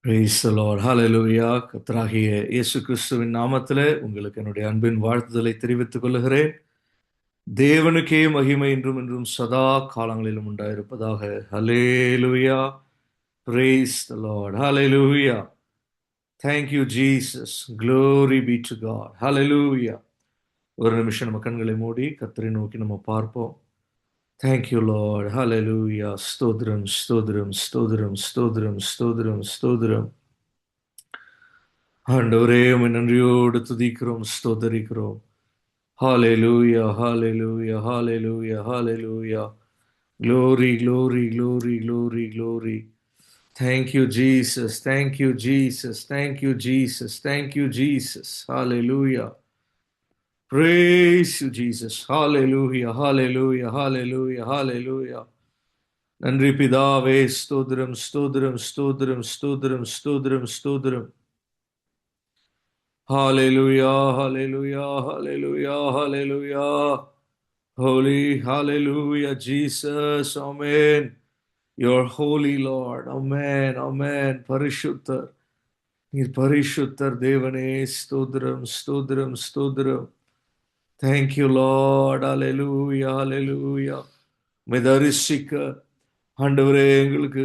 Praise the Lord. Hallelujah. கர்த்தராகிய இயேசு கிறிஸ்துவின் நாமத்திலே உங்களுக்கு என்னுடைய அன்பின் வாழ்த்துதலை தெரிவித்துக் கொள்கிறேன். தேவனுக்கே மகிமை இன்றும் என்றும் சதா காலங்களிலும் உண்டாயிருப்பதாக. Hallelujah. Praise the Lord. Hallelujah. Thank you, Jesus. Glory be to God. Hallelujah. ஒரு நிமிஷம் நம்ம கண்களை மூடி கர்த்தரை நோக்கி நம்ம பார்ப்போம். Thank you, Lord. Hallelujah. ஸ்தோத்திரம், ஸ்தோத்திரம், ஸ்தோத்திரம், ஸ்தோத்திரம், ஸ்தோத்திரம், ஸ்தோத்திரம். ஆண்டவரே உம்மை நன்றியோடு துதிக்கிறோம், ஸ்தோத்தரிக்கிறோம். Hallelujah, hallelujah, hallelujah, hallelujah. Glory, glory, glory, glory, glory. Thank you, Jesus. Thank you, Jesus. Thank you, Jesus. Thank you, Jesus. Hallelujah. Praise you, Jesus. Hallelujah, hallelujah, hallelujah, hallelujah. நன்றி பிதாவே, ஸ்தோத்திரம், ஸ்தோத்திரம், ஸ்தோத்திரம், ஸ்தோத்திரம், ஸ்தோத்திரம், ஸ்தோத்திரம். Hallelujah, hallelujah, hallelujah, hallelujah. Holy, hallelujah, Jesus, amen. You're holy, Lord, amen, amen. பரிசுத்தர், நீர் பரிசுத்தர் தேவனே, ஸ்தோத்திரம், ஸ்தோத்திரம், ஸ்தோத்திரம். Thank you, Lord, hallelujah, hallelujah. உம்மை தரிசிக்க ஆண்டவரே எங்களுக்கு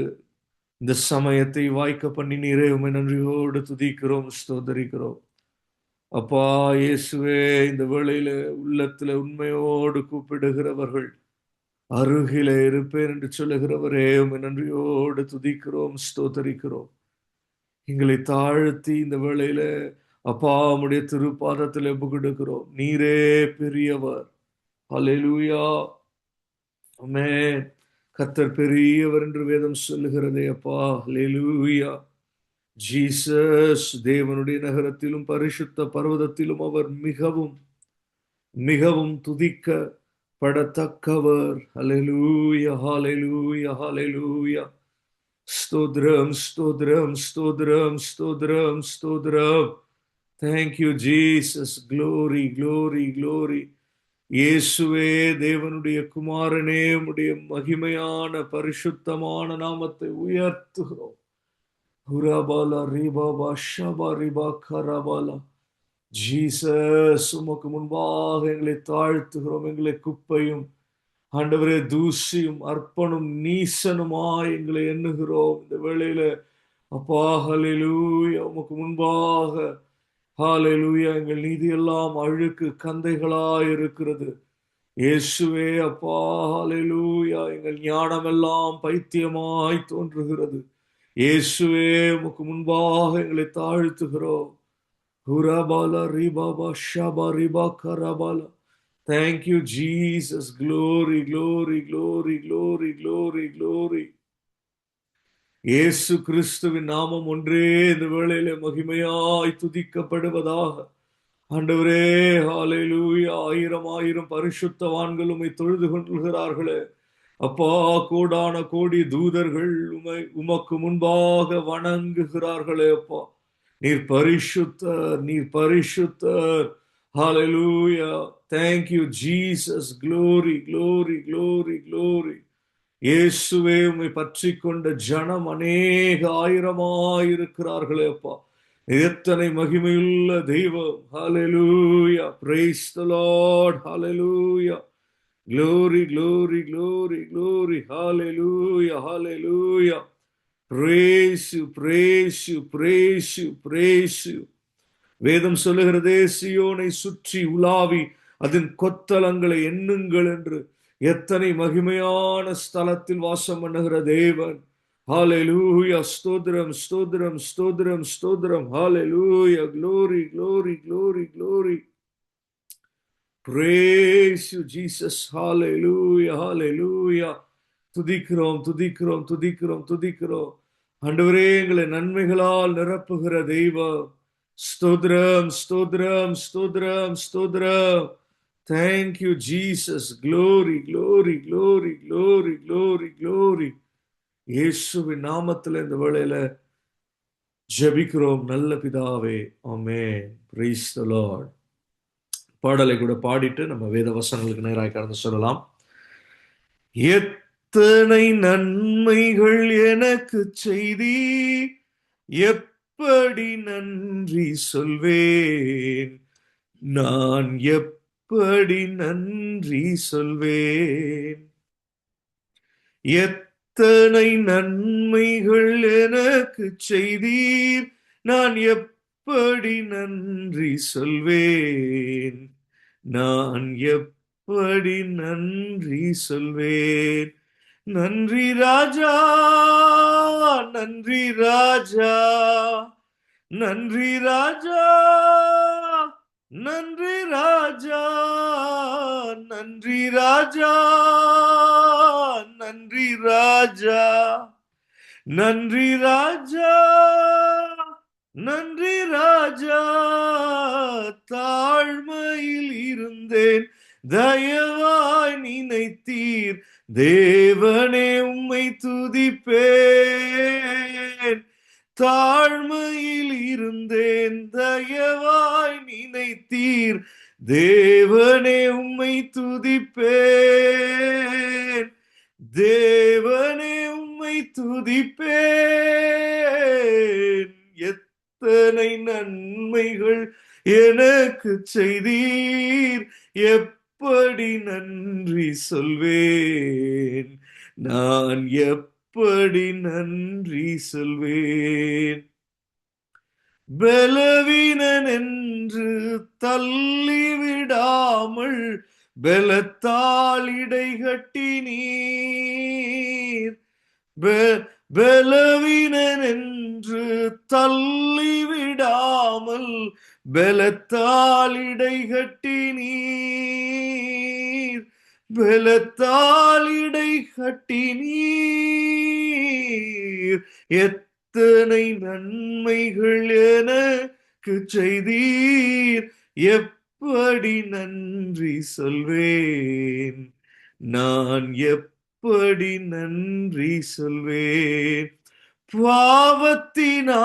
இந்த சமயத்தை வாய்க்க பண்ணினீரே, உம்மை நன்றியோடு துதிக்கிறோம், ஸ்தோத்தரிக்கிறோம். அப்பா இயேசுவே, இந்த வேளையில உள்ளத்துல உண்மையோடு கூப்பிடுகிறவர்கள் அருகிலே இருப்பேன் என்று சொல்லுகிறவரே, உம்மை நன்றியோடு துதிக்கிறோம், ஸ்தோத்தரிக்கிறோம். எங்களை தாழ்த்தி இந்த வேளையில அப்பா உம்முடைய திருப்பாதத்தில் ஒப்புக்கொடுக்கிறோம். நீரே பெரியவர். ஹல்லேலூயா. ஆமென். கர்த்தர் பெரியவர் என்று வேதம் சொல்லுகிறதே அப்பா. ஹல்லேலூயா. ஜீசஸ், தேவனுடைய நகரத்திலும் பரிசுத்த பர்வதத்திலும் அவர் மிகவும் மிகவும் துதிக்கப்படத்தக்கவர். ஹல்லேலூயா, ஹல்லேலூயா, ஹல்லேலூயா. ஸ்தோத்திரம், ஸ்தோத்திரம், ஸ்தோத்திரம், ஸ்தோத்திரம், ஸ்தோத்திரம். Thank you, Jesus. Glory, glory, glory. இயேசுவே, தேவனுடைய குமாரனே, உம்முடைய மகிமையான பரிசுத்தமான நாமத்தை உயர்த்துகிறோம். ஹுரபாலா ரிபாபா ஷபா ரிபா கரபாலா. ஜீசஸ், உமக்கு முன்பாக எங்களை தாழ்த்துகிறோம். எங்களை குப்பையும் ஆண்டவரே தூசியும் அர்ப்பணும் நீசனுமாய் எங்களை எண்ணுகிறோம். இந்த வேளையில அப்பா ஹல்லேலூயா, உமக்கு முன்பாக ஹல்லேலூயா, எங்கள் நீதியெல்லாம் அழுக்கு கந்தைகளாய் இருக்கிறது. இயேசுவே அப்பா ஹல்லேலூயா, எங்கள் ஞானமெல்லாம் பைத்தியமாய் தோன்றுகிறது. இயேசுவே, உமக்கு முன்பாக எங்களை தாழ்த்துகிறோம். ஹுரபாலா ரிபாபா ஷபா ரிபா கரபாலா. Thank you, Jesus. Glory, glory, glory, glory, glory, glory. இயேசு கிறிஸ்துவின் நாமம் ஒன்றே இந்த வேளையிலே மகிமையாய் துதிக்கப்படுவதாக. ஆண்டவரே, ஹல்லேலூயா. ஆயிரம் ஆயிரம் பரிசுத்தவான்கள் உம்மை தொழுது கொள்கிறார்களே அப்பா. கோடான கோடி தூதர்கள் உமக்கு முன்பாக வணங்குகிறார்களே அப்பா. நீர் பரிசுத்தர், நீர் பரிசுத்தர். Hallelujah. Thank you, Jesus. Glory, glory, glory, glory. இயேசுவே, உம்மை பற்றி கொண்ட ஜனம் அநேக ஆயிரமாயிருக்கிறார்களே அப்பா. எத்தனை மகிமையுள்ள தெய்வம். Hallelujah. Praise the Lord. Hallelujah. Glory, glory, glory, glory. Hallelujah, hallelujah. Praise you, praise you, praise you, praise you. வேதம் சொல்லுகிறதே, சியோனை சுற்றி உலாவி அதன் கொத்தலங்களை எண்ணுங்கள் என்று. எத்தனை மகிமையான ஸ்தலத்தில் வாசம் பண்ணுகிற தேவன். ஹல்லேலூயா. ஸ்தோத்திரம், ஸ்தோத்திரம், ஸ்தோத்திரம், ஸ்தோத்திரம். ஹல்லேலூயா. glory, glory, glory, glory. Praise you, Jesus. Hallelujah, hallelujah. துதிக்கிறோம், துதிக்கிறோம், துதிக்கிறோம், துதிக்கிறோம். ஆண்டவரே, எங்களை நன்மைகளால் நிரப்புகிற தெய்வம். ஸ்தோத்திரம், ஸ்தோத்திரம், ஸ்தோத்திரம், ஸ்தோத்திரம். Thank you, Jesus. Glory, glory, glory, glory, glory, glory. இயேசுவின் நாமத்தில் இந்த வேளையில ஜெபிக்கிறோம் நல்ல பிதாவே. ஆமென். Praise the Lord. பாடலை கூட பாடிட்டு நம்ம வேத வசனங்களுக்கு நேராக கடந்து சொல்லலாம். எத்தனை நன்மைகள் எனக்கு செய்தி எப்படி நன்றி சொல்வேன், நான் எப்படி நன்றி சொல்வேன். எத்தனை நன்மைகள் எனக்கு செய்தீர், நான் எப்படி நன்றி சொல்வேன், நான் எப்படி நன்றி சொல்வேன். நன்றி ராஜா, நன்றி ராஜா, நன்றி ராஜா, நன்றி ராஜா, நன்றி ராஜா, நன்றி ராஜா, நன்றி ராஜா, நன்றி ராஜா. தாழ்மையில் இருந்தேன், தயவாய் நினைத்தீர், தேவனே உம்மை துதிப்பேன். தாழ்மையில் இருந்தேன், தயவாய் நினைத்தீர், தேவனே உம்மை துதிப்பேன். தேவனே உம்மை துதிப்பேன். எத்தனை நன்மைகள் எனக்கு செய்தீர், எப்படி நன்றி சொல்வேன், நான் எப்படி நன்றி சொல்வேன். பலவீனன் என்று தள்ளிவிடாமல் பலத்தால் இடைகட்டி நீர். பலவீனன் என்று தள்ளிவிடாமல் பலத்தால் இடைகட்டி நீர். பலத்தால் இடைகட்டி நீர். எத்தனை நன்மைகள் எனக்கு செய்தீர், எப்படி நன்றி சொல்வேன், நான் எப்படி நன்றி சொல்வேன். பாவத்தினாலே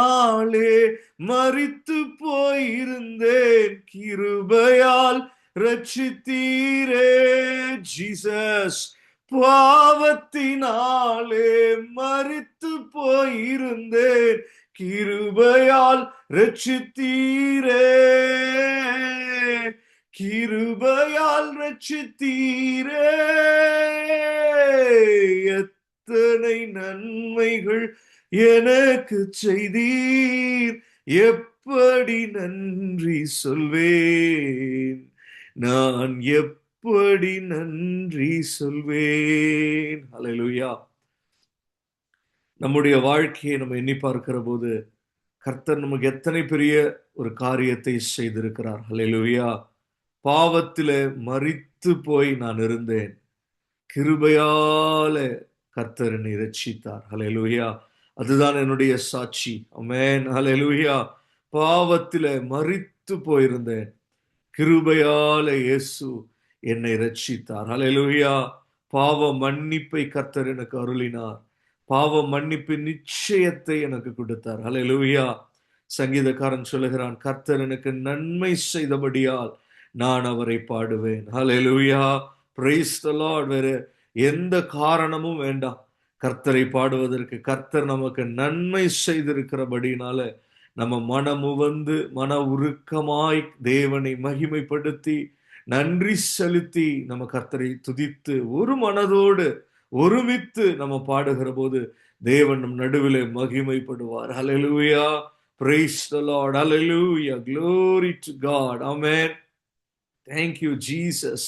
மரித்து போயிருந்தேன், கிருபையால் ரட்சித்தீரே ஜீசஸ். பாவத்தினாலே மரித்து போயிருந்தேன், கிருபையால் ரட்சித்தீரே. கிருபையால் ரட்சித்தீரே. எத்தனை நன்மைகள் எனக்கு செய்தீர், எப்படி நன்றி சொல்வேன், நான் எப்படி நன்றி சொல்வேன். ஹல்லேலூயா. நம்முடைய வாழ்க்கையை நம்ம எண்ணி பார்க்கிற போது கர்த்தர் நமக்கு எத்தனை பெரிய ஒரு காரியத்தை செய்திருக்கிறார். ஹல்லேலூயா. பாவத்திலே மரித்து போய் நான் இருந்தேன், கிருபையால கர்த்தர் என்னை ரட்சித்தார். ஹல்லேலூயா. அதுதான் என்னுடைய சாட்சி. ஆமென். ஹல்லேலூயா. பாவத்திலே மரித்து போயிருந்தேன், கிருபையால இயேசு என்னை ரட்சித்தார். ஹல்லேலூயா. பாவ மன்னிப்பை கர்த்தர் எனக்கு அருளினார். பாவ மன்னிப்பின் நிச்சயத்தை எனக்கு கொடுத்தார். ஹல்லேலூயா. சங்கீதக்காரன் சொல்லுகிறான், கர்த்தர் எனக்கு நன்மை செய்தபடியால் நான் அவரை பாடுவேன். ஹல்லேலூயா. Praise the Lord. வேற எந்த காரணமும் வேண்டாம் கர்த்தரை பாடுவதற்கு. கர்த்தர் நமக்கு நன்மை செய்திருக்கிறபடினால நம்ம மனமுவந்து மன உருக்கமாய் தேவனை மகிமைப்படுத்தி நன்றி செலுத்தி நம்ம கர்த்தரை துதித்து ஒரு மனதோடு ஒருமித்து நம்ம பாடுகிற போது தேவன் நம் நடுவிலே மகிமைப்படுவார். ஹல்லேலூயா. Praise the Lord. Hallelujah. Glory to God. Amen. Thank you, Jesus.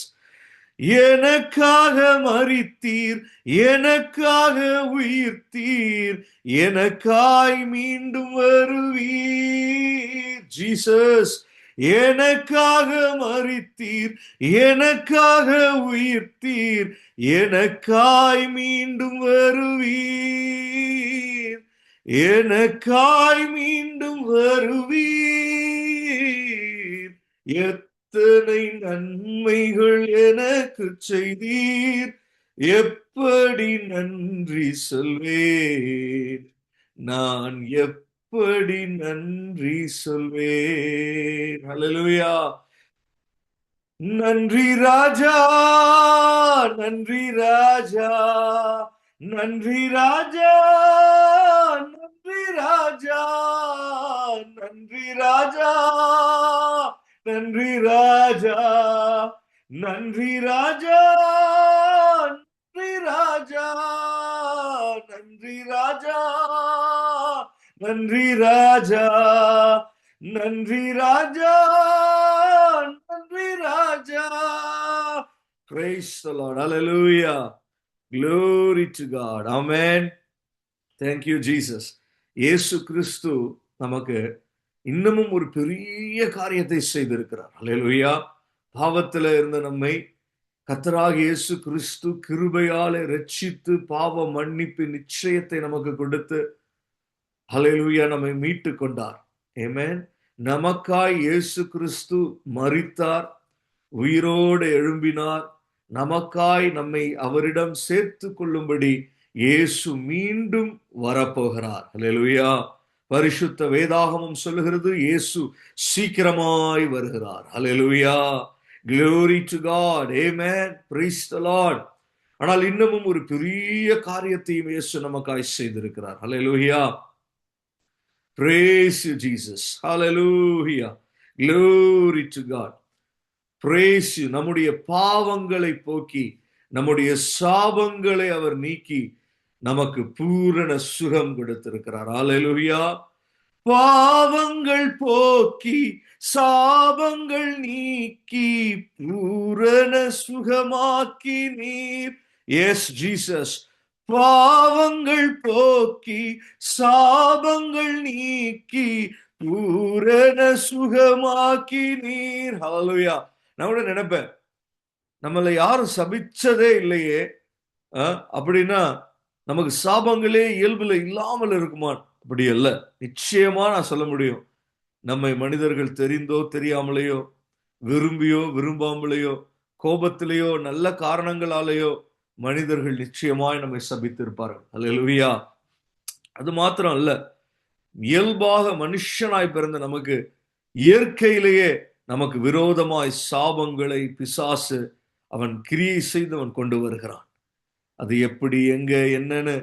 எனக்காக மரித்தீர், எனக்காக உயிர்த்தீர், எனக்காய் மீண்டும் வருவீர். ஜீசஸ். எனக்காக மரித்தீர், எனக்காக உயிர்த்தீர், எனக்காய் மீண்டும் வருவீர். எனக்காய் மீண்டும் வருவீர். எத்தனை நன்மைகள் எனக்கு செய்தீர், எப்படி நன்றி சொல்வேன், நான் எப்படி நன்றி சொல்வேன். ஹல்லேலூயா. நன்றி ராஜா, நன்றி ராஜா, நன்றி ராஜா, நன்றி ராஜா, நன்றி ராஜா, நன்றி ராஜா, நன்றி ராஜா, நன்றி ராஜா, நன்றி ராஜா, நன்றி ராஜா, நன்றி ராஜா, நன்றி ராஜா. Praise the Lord. Hallelujah. Glory to God. Amen. Thank you, Jesus. இயேசு கிறிஸ்து நமக்கு இன்னமும் ஒரு பெரிய காரியத்தை செய்திருக்கிறார். ஹல்லேலூயா. பாவத்தில் இருந்த நம்மை கர்த்தராகிய இயேசு கிறிஸ்து கிருபையாலே ரட்சித்து பாவ மன்னிப்பு நிச்சயத்தை நமக்கு கொடுத்து ஹல்லேலூயா நம்மை மீட்டு கொண்டார். ஆமென். நமக்காய் இயேசு கிறிஸ்து மரித்தார், உயிரோடு எழும்பினார். நமக்காய் நம்மை அவரிடம் சேர்த்து கொள்ளும்படி இயேசு மீண்டும் வரப்போகிறார். ஹல்லேலூயா. பரிசுத்த வேதாகமம் சொல்லுகிறது இயேசு சீக்கிரமாய் வருகிறார். ஹல்லேலூயா. Glory to God. Amen. Praise the Lord. ஆனால் இன்னமும் ஒரு பெரிய காரியத்தையும் இயேசு நமக்காய் செய்திருக்கிறார். ஹல்லேலூயா. Praise you, Jesus. Hallelujah. Glory to God. Praise you. நம்முடைய பாவங்களை போக்கி நம்முடைய சாபங்களை அவர் நீக்கி நமக்கு பூரண சுகம் கொடுத்திருக்கிறார். ஹல்லேலூயா. பாவங்கள் போக்கி சாபங்கள் நீக்கி பூரண சுகமாக்கி நீர். S Jesus. பாவங்கள் போக்கி சாபங்கள் நீக்கி பூரண சுகமாக்கி நீர். ஹல்லேலூயா. நான் கூட நினைப்பேன், நம்மளை யாரும் சபிச்சதே இல்லையே, அப்படின்னா நமக்கு சாபங்களே இயல்புல இல்லாமல் இருக்குமான்? அப்படி அல்ல. நிச்சயமா நான் சொல்ல முடியும், நம்மை மனிதர்கள் தெரிந்தோ தெரியாமலேயோ, விரும்பியோ விரும்பாமலேயோ, கோபத்திலேயோ நல்ல காரணங்களாலேயோ மனிதர்கள் நிச்சயமாய் நம்மை சபித்திருப்பார்கள். ஹல்லேலூயா. அது மாத்திரம் அல்ல, இயல்பாக மனுஷனாய் பிறந்த நமக்கு இயற்கையிலேயே நமக்கு விரோதமாய் சாபங்களை பிசாசு அவன் கிரியை செய்து அவன் கொண்டு வருகிறான். அது எப்படி எங்க என்னன்னு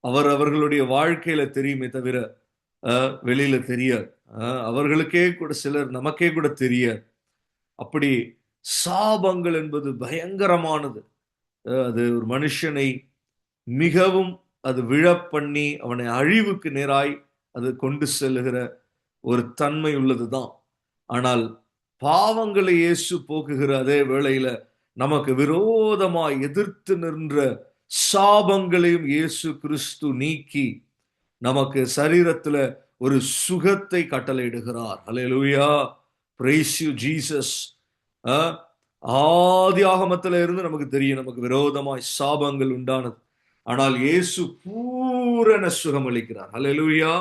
அவர்களுடைய வாழ்க்கையில தெரியுமே தவிர வெளியில தெரியாது. அவர்களுக்கே கூட சிலர் நமக்கே கூட தெரியாது. அப்படி சாபங்கள் என்பது பயங்கரமானது. அது ஒரு மனுஷனை மிகவும் அது விழப்பண்ணி அவனை அழிவுக்கு நேராய் அது கொண்டு செல்லுகிற ஒரு தன்மை உள்ளதுதான். ஆனால் பாவங்களை இயேசு போக்குகிற அதே வேளையில நமக்கு விரோதமாய் எதிர்த்து நின்ற சாபங்களையும் இயேசு கிறிஸ்து நீக்கி நமக்கு சரீரத்துல ஒரு சுகத்தை கட்டளையிடுகிறார். ஹல்லேலூயா. Praise you Jesus. ஆதி ஆகமத்துல இருந்து நமக்கு தெரியும் நமக்கு விரோதமாய் சாபங்கள் உண்டானது. ஆனால் இயேசு பூரண சுகம் அளிக்கிறார். ஹல்லேலூயா.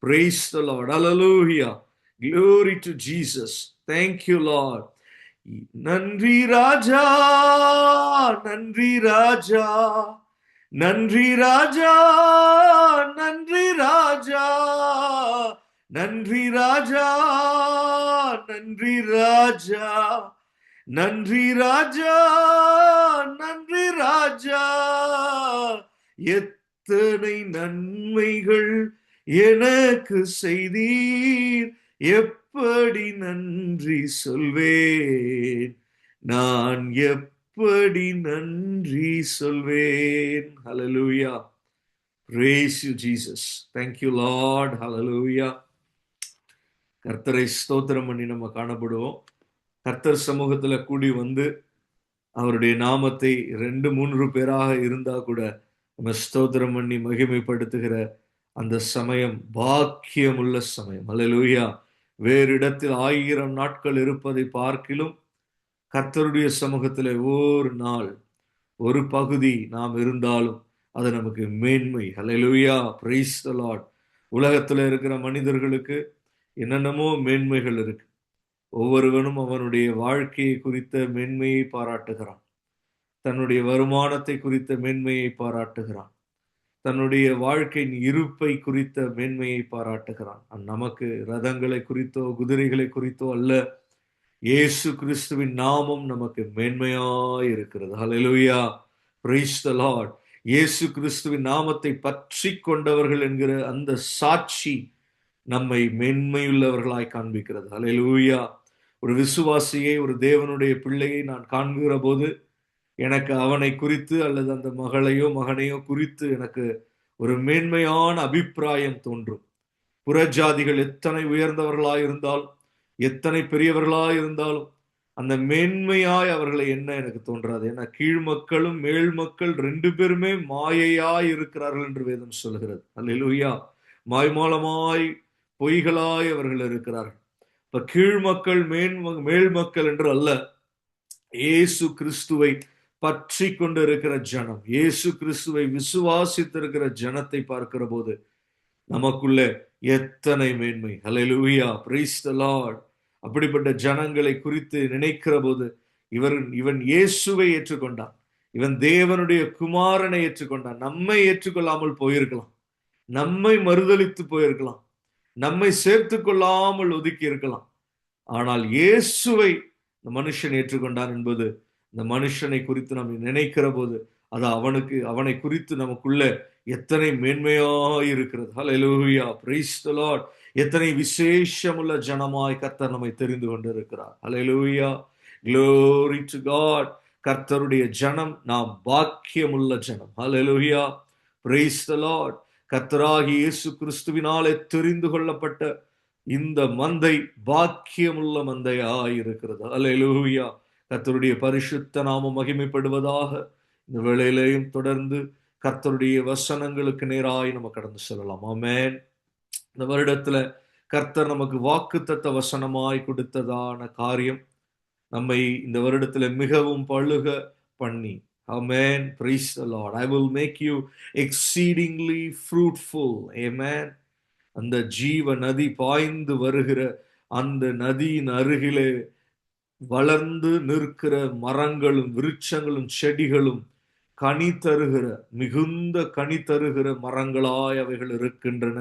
Praise the Lord. ஹல்லேலூயா. Glory to Jesus. Thank you, Lord. நன்றி ராஜா, நன்றி ராஜா, நன்றி ராஜா, நன்றி ராஜா, நன்றி ராஜா, நன்றி ராஜா, நன்றி ராஜா, நன்றி ராஜா. எத்தனை நன்மைகள் எனக்கு செய்தீர், எப்படி நன்றி சொல்வேன், நான் எப்படி நன்றி சொல்வேன். ஹல்லேலூயா. Praise you, Jesus. Thank you, Lord. Hallelujah. கர்த்தரை ஸ்தோத்திரம் பண்ணி நம்ம காணப்படுவோம். கர்த்தர் சமூகத்துல கூடி வந்து அவருடைய நாமத்தை 2-3 பேராக இருந்தா கூட நம்ம ஸ்தோத்திரம் பண்ணி மகிமைப்படுத்துகிற அந்த சமயம் பாக்கியமுள்ள சமயம். ஹல்லேலூயா. வேறு இடத்தில் 1000 நாட்கள் இருப்பதை பார்க்கிலும் கர்த்தருடைய சமூகத்தில் ஒரு நாள் ஒரு பகுதி நாம் இருந்தாலும் அது நமக்கு மேன்மை. ஹல்லேலூயா. Praise the Lord. உலகத்தில் இருக்கிற மனிதர்களுக்கு என்னென்னமோ மேன்மைகள் இருக்கு. ஒவ்வொருவனும் அவனுடைய வாழ்க்கையை குறித்த மேன்மையை பாராட்டுகிறான், தன்னுடைய வருமானத்தை குறித்த மேன்மையை பாராட்டுகிறான், தன்னுடைய வாழ்க்கையின் இருப்பை குறித்த மேன்மையை பாராட்டுகிறான். நமக்கு ரதங்களை குறித்தோ குதிரைகளை குறித்தோ அல்ல, இயேசு கிறிஸ்துவின் நாமம் நமக்கு மேன்மையாய் இருக்கிறது. ஹல்லேலூயா. Praise the Lord. இயேசு கிறிஸ்துவின் நாமத்தை பற்றி கொண்டவர்கள் என்கிற அந்த சாட்சி நம்மை மென்மையுள்ளவர்களாய் காண்பிக்கிறது. அல்லேலூயா. ஒரு விசுவாசியை, ஒரு தேவனுடைய பிள்ளையை நான் காண்கிற போது எனக்கு அவனை குறித்து அல்லது அந்த மகளையோ மகனையோ குறித்து எனக்கு ஒரு மேன்மையான அபிப்பிராயம் தோன்றும். புறஜாதிகள் எத்தனை உயர்ந்தவர்களாய் இருந்தாலும், எத்தனை பெரியவர்களாய் இருந்தாலும், அந்த மேன்மையாய் அவர்களை என்ன எனக்கு தோன்றாது. ஏன்னா கீழ் மக்களும் மேல் மக்கள் ரெண்டு பேருமே மாயையாய் இருக்கிறார்கள் என்று வேதம் சொல்கிறது. அல்லேலூயா. மாய்மாலமாய் பொய்களாய் அவர்கள் இருக்கிறார்கள். இப்ப கீழ் மக்கள் மேல் மக்கள் என்று அல்ல, இயேசு கிறிஸ்துவை பற்றி கொண்டு இருக்கிற ஜனம், இயேசு கிறிஸ்துவை விசுவாசித்திருக்கிற ஜனத்தை பார்க்கிற போது நமக்குள்ள எத்தனை மேன்மை. ஹல்லேலூயா, பிரைஸ் தி லார்ட். அப்படிப்பட்ட ஜனங்களை குறித்து நினைக்கிற போது இவன் இயேசுவை ஏற்றுக்கொண்டான், இவன் தேவனுடைய குமாரனை ஏற்றுக்கொண்டான். நம்மை ஏற்றுக்கொள்ளாமல் போயிருக்கலாம், நம்மை மறுதலித்து போயிருக்கலாம், நம்மை சேர்த்து கொள்ளாமல் ஒதுக்கி இருக்கலாம். ஆனால் இயேசுவை இந்த மனுஷன் ஏற்றுக்கொண்டான் என்பது, இந்த மனுஷனை குறித்து நம்ம நினைக்கிற போது அது அவனை குறித்து நமக்குள்ள எத்தனை மேன்மையாய் இருக்கிறது. ஹல்லேலூயா, பிரைஸ் தி லார்ட். எத்தனை விசேஷமுள்ள ஜனமாய் கர்த்தர் நம்மை தெரிந்து கொண்டிருக்கிறார். ஹல்லேலூயா, glory to God. கர்த்தருடைய ஜனம் நாம் பாக்கியமுள்ள ஜனம். ஹல்லேலூயா, பிரைஸ் தி லார்ட். கர்த்தராகிய இயேசு கிறிஸ்துவினாலே தெரிந்து கொள்ளப்பட்ட இந்த மந்தை பாக்கியமுள்ள மந்தையாய் இருக்கிறது. அல்லேலூயா. கர்த்தருடைய பரிசுத்த நாமம் மகிமைப்படுவதாக. இந்த வேளையிலேயும் தொடர்ந்து கர்த்தருடைய வசனங்களுக்கு நேராய் நம்ம கடந்து செல்லலாம். ஆமென். இந்த வருடத்துல கர்த்தர் நமக்கு வாக்குத்தத்த வசனமாய் கொடுத்ததான காரியம் நம்மை இந்த வருடத்துல மிகவும் பழுக பண்ணி, ஆமென், praise the Lord, I will make you exceedingly fruitful, amen. அந்த ஜீவ நதி பாய்ந்து வருகிற அந்த நதியின் அருகிலே வளர்ந்து நிற்கிற மரங்களும் விருட்சங்களும் செடிகளும் கனி தருகிற, மிகுந்த கனி தருகிற மரங்களாய் அவைகள் இருக்கின்றன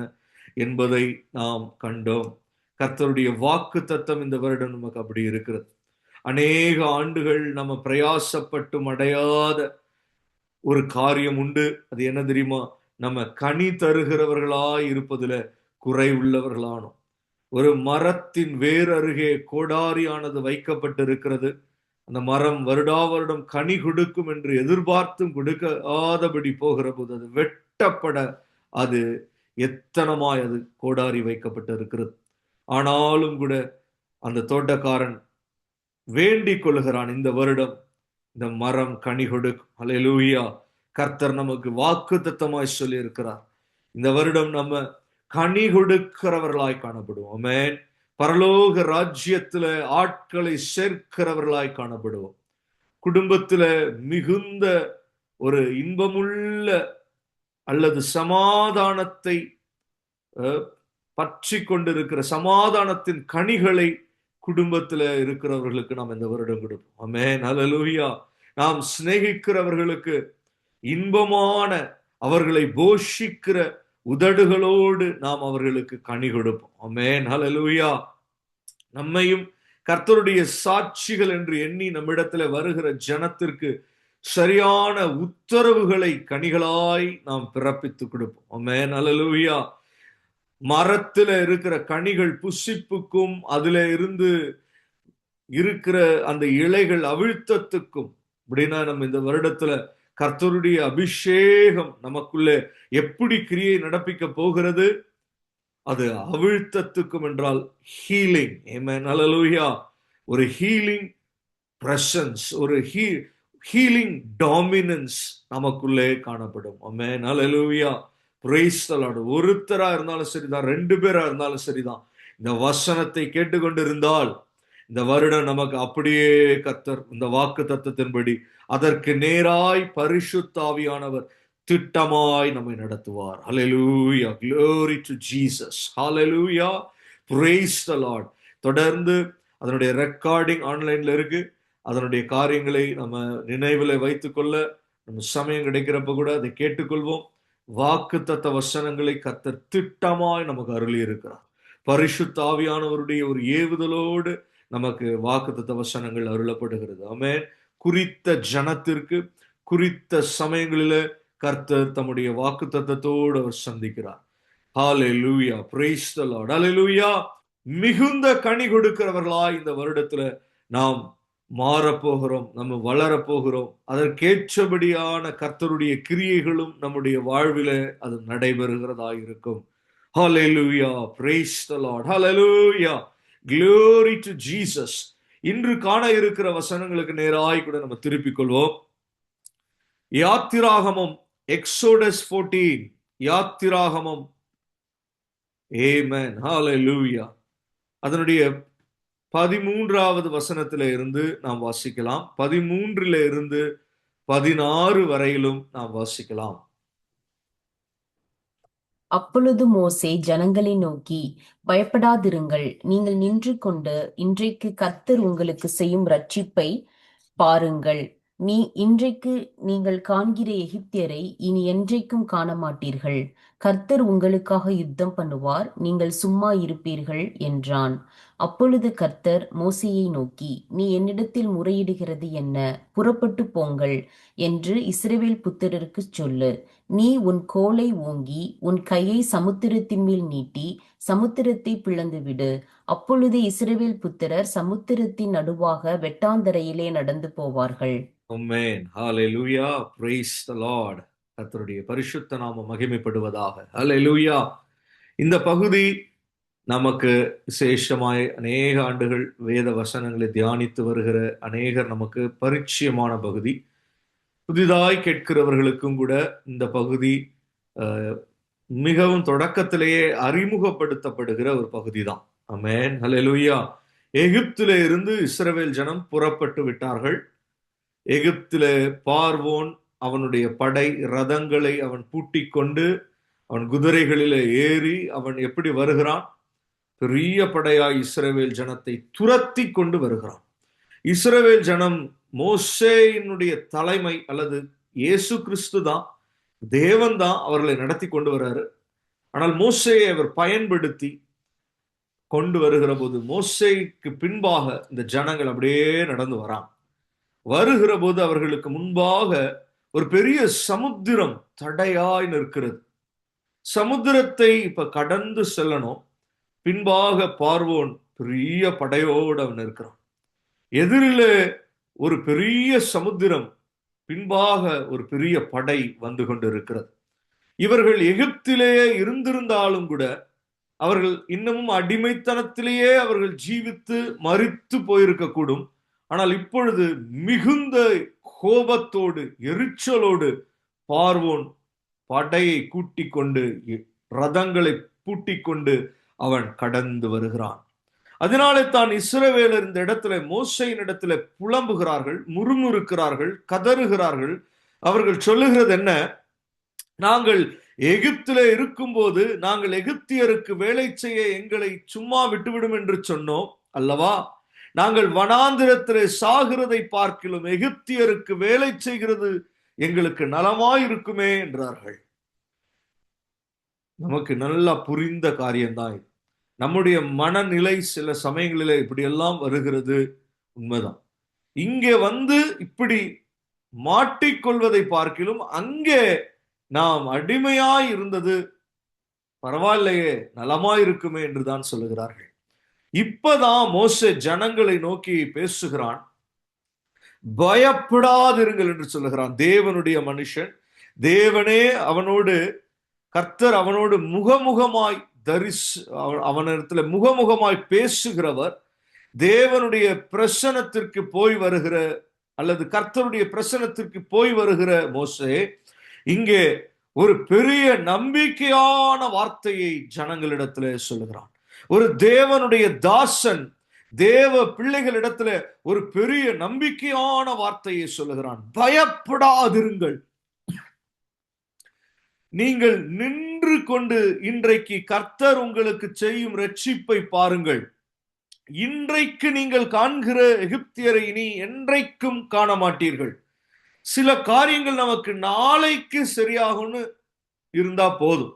என்பதை நாம் கண்டோம். கர்த்தருடைய வாக்கு தத்தம் இந்த வருடம் நமக்கு அப்படி இருக்கிறது. அநேக ஆண்டுகள் நம்ம பிரயாசப்பட்டும் அடையாத ஒரு காரியம் உண்டு. அது என்ன தெரியுமா? நம்ம கனி தருகிறவர்களாய் இருப்பதுல குறை உள்ளவர்களானோம். ஒரு மரத்தின் வேர் அருகே கோடாரியானது வைக்கப்பட்டிருக்கிறது. அந்த மரம் வருடா வருடம் கனி கொடுக்கும் என்று எதிர்பார்த்தும் கொடுக்காதபடி போகிற போது அது வெட்டப்பட அது எத்தனமாய் அது கோடாரி வைக்கப்பட்டிருக்கிறது. ஆனாலும் கூட அந்த தோட்டக்காரன் வேண்டிக் கொள்கிறான், இந்த வருடம் இந்த மரம் கனி கொடுக்கும். அல்லேலூயா. கர்த்தர் நமக்கு வாக்குத்தத்தமாய் சொல்லி இருக்கிறார், இந்த வருடம் நம்ம கனி கொடுக்கிறவர்களாய் காணப்படுவோம். ஆமென். பரலோக ராஜ்யத்துல ஆட்களை சேர்க்கிறவர்களாய் காணப்படுவோம். குடும்பத்துல மிகுந்த ஒரு இன்பமுள்ள அல்லது சமாதானத்தை பற்றி கொண்டிருக்கிற சமாதானத்தின் கனிகளை குடும்பத்துல இருக்கிறவர்களுக்கு நாம் இந்த வருடம் கொடுப்போம். ஆமென், ஹல்லேலூயா. நாம் சிநேகிக்கிறவர்களுக்கு இன்பமான, அவர்களை போஷிக்கிற உதடுகளோடு நாம் அவர்களுக்கு கனி கொடுப்போம். ஆமென், ஹல்லேலூயா. நம்மையும் கர்த்தருடைய சாட்சிகள் என்று எண்ணி நம்மிடத்துல வருகிற ஜனத்திற்கு சரியான உத்தரவுகளை கனிகளாய் நாம் பிறப்பித்து கொடுப்போம். ஆமென், ஹல்லேலூயா. மரத்துல இருக்கிற கனிகள் புசிப்புக்கும் அதுல இருந்து இருக்கிற அந்த இலைகள் அவிழ்த்தத்துக்கும், அப்படின்னா நம்ம இந்த வருடத்துல கர்த்தருடைய அபிஷேகம் நமக்குள்ள எப்படி கிரியை நடப்பிக்க போகிறது? அது அவிழ்த்தத்துக்கும் என்றால் ஹீலிங். ஆமென், ஹல்லேலூயா. ஒரு ஹீலிங் பிரசன்ஸ், ஒரு ஹீலிங் டாமினன்ஸ் நமக்குள்ளே காணப்படும். ஆமென், ஹல்லேலூயா. Praise the Lord. ஒருத்தரா இருந்தாலும் சரிதான், 2 பேரா இருந்தாலும் சரிதான், இந்த வசனத்தை கேட்டுக்கொண்டு இருந்தால் இந்த வருடம் நமக்கு அப்படியே கர்த்தர் இந்த வாக்கு தத்தத்தின்படி அதற்கு நேராய் பரிசுத்த ஆவியானவர் திட்டமாய் நம்மை நடத்துவார். ஹல்லேலூயா, glory to Jesus, hallelujah, praise the Lord. தொடர்ந்து அதனுடைய ரெக்கார்டிங் ஆன்லைன்ல இருக்கு. அதனுடைய காரியங்களை நம்ம நினைவில் வைத்துக்கொள்ள நம்ம சமயம் கிடைக்கிறப்ப கூட அதை கேட்டுக்கொள்வோம். வாக்குத்தத்த வசனங்களை கர்த்தர் திட்டமாய் நமக்கு அருளி இருக்கிறார். பரிசுத்த ஆவியானவருடைய ஒரு ஏவுதலோடு நமக்கு வாக்குத்தத்த வசனங்கள் அருளப்படுகிறது. ஆமென். குறித்த ஜனத்திற்கு குறித்த சமயங்களில கர்த்தர் தம்முடைய வாக்குத்தத்தத்தோடு அவர் சந்திக்கிறார். ஹalleluya, praise the Lord, ஹalleluya. மிகுந்த கனி கொடுக்கிறவர்களாய் இந்த வருடத்துல நாம் மாறப்போகிறோம், நம்ம வளரப்போகிறோம். அதற்கேற்றபடியான கர்த்தருடைய கிரியைகளும் நம்முடைய வாழ்வில அது நடைபெறுகிறதாய் இருக்கும். ஹalleluya, praise the Lord, hallelujah, glory to Jesus. இன்று காண இருக்கிற வசனங்களுக்கு நேராய் கூட நம்ம திருப்பிக் கொள்வோம். யாத்திராகமம், எக்ஸோடஸ் 14, யாத்திராகமம், ஆமென், ஹalleluya, அதனுடைய 13வது வசனத்தில இருந்து நாம் வாசிக்கலாம். 13ல இருந்து 16 வரையிலும் நாம் வாசிக்கலாம். அப்பொழுது மோசே ஜனங்களை நோக்கி, பயப்படாதிருங்கள், நீங்கள் நின்று கொண்டு இன்றைக்கு கர்த்தர் உங்களுக்கு செய்யும் இரட்சிப்பை பாருங்கள். இன்றைக்கு நீங்கள் காண்கிற எகிப்தியரை இனி என்றைக்கும் காண மாட்டீர்கள். கர்த்தர் உங்களுக்காக யுத்தம் பண்ணுவார், நீங்கள் சும்மா இருப்பீர்கள் என்றான். அப்பொழுது கர்த்தர் மோசேயை நோக்கி, நீ என்னிடத்தில் முறையிடுகிறது என்ன? புறப்பட்டு போங்கள் என்று இஸ்ரவேல் புத்திரருக்குச் சொல்லு. நீ உன் கோலை ஓங்கி உன் கையை சமுத்திரத்தின் மேல் நீட்டி சமுத்திரத்தை பிளந்துவிடு. அப்பொழுது இஸ்ரவேல் புத்திரர் சமுத்திரத்தின் நடுவாக வெட்டாந்தரையிலே நடந்து போவார்கள். ஆமென், ஹalleluya, praise the Lord. கர்த்தருடைய பரிசுத்த நாமம் மகிமைப்படுவதாக. ஹalleluya. இந்த பகுதி நமக்கு விசேஷமாய் அநேக ஆண்டுகள் வேத வசனங்களை தியானித்து வருகிற அநேகர் நமக்கு பரிச்சயமான பகுதி. புதிதாய் கேட்கிறவர்களுக்கும் கூட இந்த பகுதி மிகவும் தொடக்கத்திலேயே அறிமுகப்படுத்தப்படுகிற ஒரு பகுதி தான். ஆமென், ஹல்லேலூயா. எகிப்திலே இருந்து இஸ்ரவேல் ஜனம் புறப்பட்டு விட்டார்கள். எகிப்திலே பார்வோன் அவனுடைய படை ரதங்களை அவன் பூட்டிக் கொண்டு அவன் குதிரைகளிலே ஏறி அவன் எப்படி வருகிறான்? பெரிய படையாய் இஸ்ரவேல் ஜனத்தை துரத்தி கொண்டு வருகிறான். இஸ்ரவேல் ஜனம் மோசேயினுடைய தலைமை அல்லது இயேசு கிறிஸ்து தான், தேவன் தான் அவர்களை நடத்தி கொண்டு வர்றாரு. ஆனால் மோசேயை அவர் பயன்படுத்தி கொண்டு வருகிற போது மோசேக்கு பின்பாக இந்த ஜனங்கள் அப்படியே நடந்து வருகிற போது அவர்களுக்கு முன்பாக ஒரு பெரிய சமுத்திரம் தடையாய் நிற்கிறது. சமுத்திரத்தை இப்ப கடந்து செல்லணும். பின்பாக பார்வோன் பெரிய படையோடு அவன் இருக்கிறான். எதிரிலே ஒரு பெரிய சமுத்திரம், பின்பாக ஒரு பெரிய படை வந்து கொண்டு இருக்கிறது. இவர்கள் எகிப்திலேயே இருந்திருந்தாலும் கூட அவர்கள் இன்னமும் அடிமைத்தனத்திலேயே அவர்கள் ஜீவித்து மரித்து போயிருக்கக்கூடும். ஆனால் இப்பொழுது மிகுந்த கோபத்தோடு எரிச்சலோடு பார்வோன் படையை கூட்டிக் கொண்டு ரதங்களை பூட்டிக் கொண்டு அவன் கடந்து வருகிறான். அதனாலே தான் இஸ்ரவேலர் இந்த இடத்துல மோசேயின் இடத்துல புலம்புகிறார்கள், முறுமுறுக்கிறார்கள், கதறுகிறார்கள். அவர்கள் சொல்லுகிறது என்ன? நாங்கள் எகிப்திலே இருக்கும்போது நாங்கள் எகிப்தியருக்கு வேலை செய்ய எங்களை சும்மா விட்டுவிடும் என்று சொன்னோம் அல்லவா? நாங்கள் வனாந்திரத்திலே சாகிறதை பார்க்கிலும் எகிப்தியருக்கு வேலை செய்கிறது எங்களுக்கு நலமாயிருக்குமே என்றார்கள். நமக்கு நல்லா புரிந்த காரியம்தான் இது. நம்முடைய மனநிலை சில சமயங்களிலே இப்படியெல்லாம் வருகிறது, உண்மைதான். இங்கே வந்து இப்படி மாட்டிக்கொள்வதை பார்க்கிலும் அங்கே நாம் அடிமையாய் இருந்தது பரவாயில்லையே, நலமாயிருக்குமே என்றுதான் சொல்லுகிறார்கள். இப்பதான் மோசே ஜனங்களை நோக்கி பேசுகிறான். பயப்படாதிருங்கள் என்று சொல்லுகிறான். தேவனுடைய மனுஷன், தேவனே அவனோடு, கர்த்தர் அவனோடு முகமுகமாய் அவனிடத்துல முகமுகமாய் பேசுகிறவர். தேவனுடைய பிரசனத்திற்கு போய் வருகிற அல்லது கர்த்தருடைய பிரசனத்திற்கு போய் வருகிற மோசே இங்கே ஒரு பெரிய நம்பிக்கையான வார்த்தையை ஜனங்களிடத்துல சொல்லுகிறான். ஒரு தேவனுடைய தாசன் தேவ பிள்ளைகளிடத்துல ஒரு பெரிய நம்பிக்கையான வார்த்தையை சொல்லுகிறான். பயப்படாதிருங்கள், நீங்கள் நின்று கொண்டு இன்றைக்கு கர்த்தர் உங்களுக்கு செய்யும் இரட்சிப்பை பாருங்கள். இன்றைக்கு நீங்கள் காண்கிற எகிப்தியரை இனி என்றைக்கும் காண மாட்டீர்கள். சில காரியங்கள் நமக்கு நாளைக்கு சரியாகும்னு இருந்தா போதும்.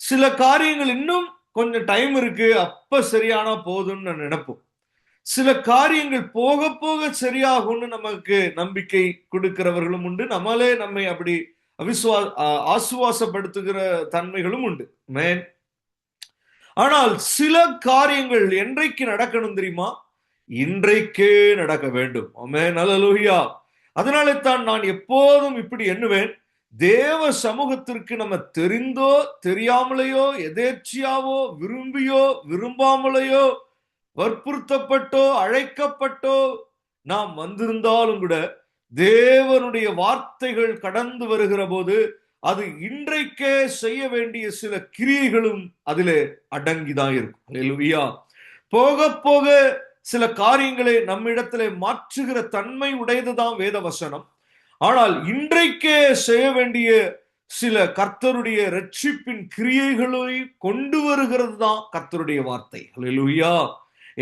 சில காரியங்கள் இன்னும் கொஞ்சம் டைம் இருக்கு, அப்ப சரியானா போதும்னு நினைப்போம். சில காரியங்கள் போக போக சரியாகும்னு நமக்கு நம்பிக்கை கொடுக்கிறவர்களும் உண்டு. நம்மளே நம்மை அப்படி ஆசுவாசப்படுத்துகிற தன்மைகளும் உண்டு. மேன் ஆனால் சில காரியங்கள் என்றைக்கு நடக்கணும் தெரியுமா? இன்றைக்கே நடக்க வேண்டும். ஆமென், அல்லேலூயா. அதனாலே தான் நான் எப்போதும் இப்படி எண்ணுவேன், தேவ சமூகத்திற்கு நம்ம தெரிந்தோ தெரியாமலேயோ எதேர்ச்சியாவோ விரும்பியோ விரும்பாமலேயோ வற்புறுத்தப்பட்டோ அழைக்கப்பட்டோ நாம் வந்திருந்தாலும் கூட தேவனுடைய வார்த்தைகள் கடந்து வருகிற போது அது இன்றைக்கே செய்ய வேண்டிய சில கிரியைகளும் அதிலே அடங்கிதான் இருக்கும். அல்லேலூயா. போக போக சில காரியங்களை நம்மிடத்திலே மாற்றுகிற தன்மை உடையதுதான் வேத வசனம். ஆனால் இன்றைக்கே செய்ய வேண்டிய சில கர்த்தருடைய ரட்சிப்பின் கிரியைகளை கொண்டு வருகிறது தான் கர்த்தருடைய வார்த்தை. அல்லேலூயா.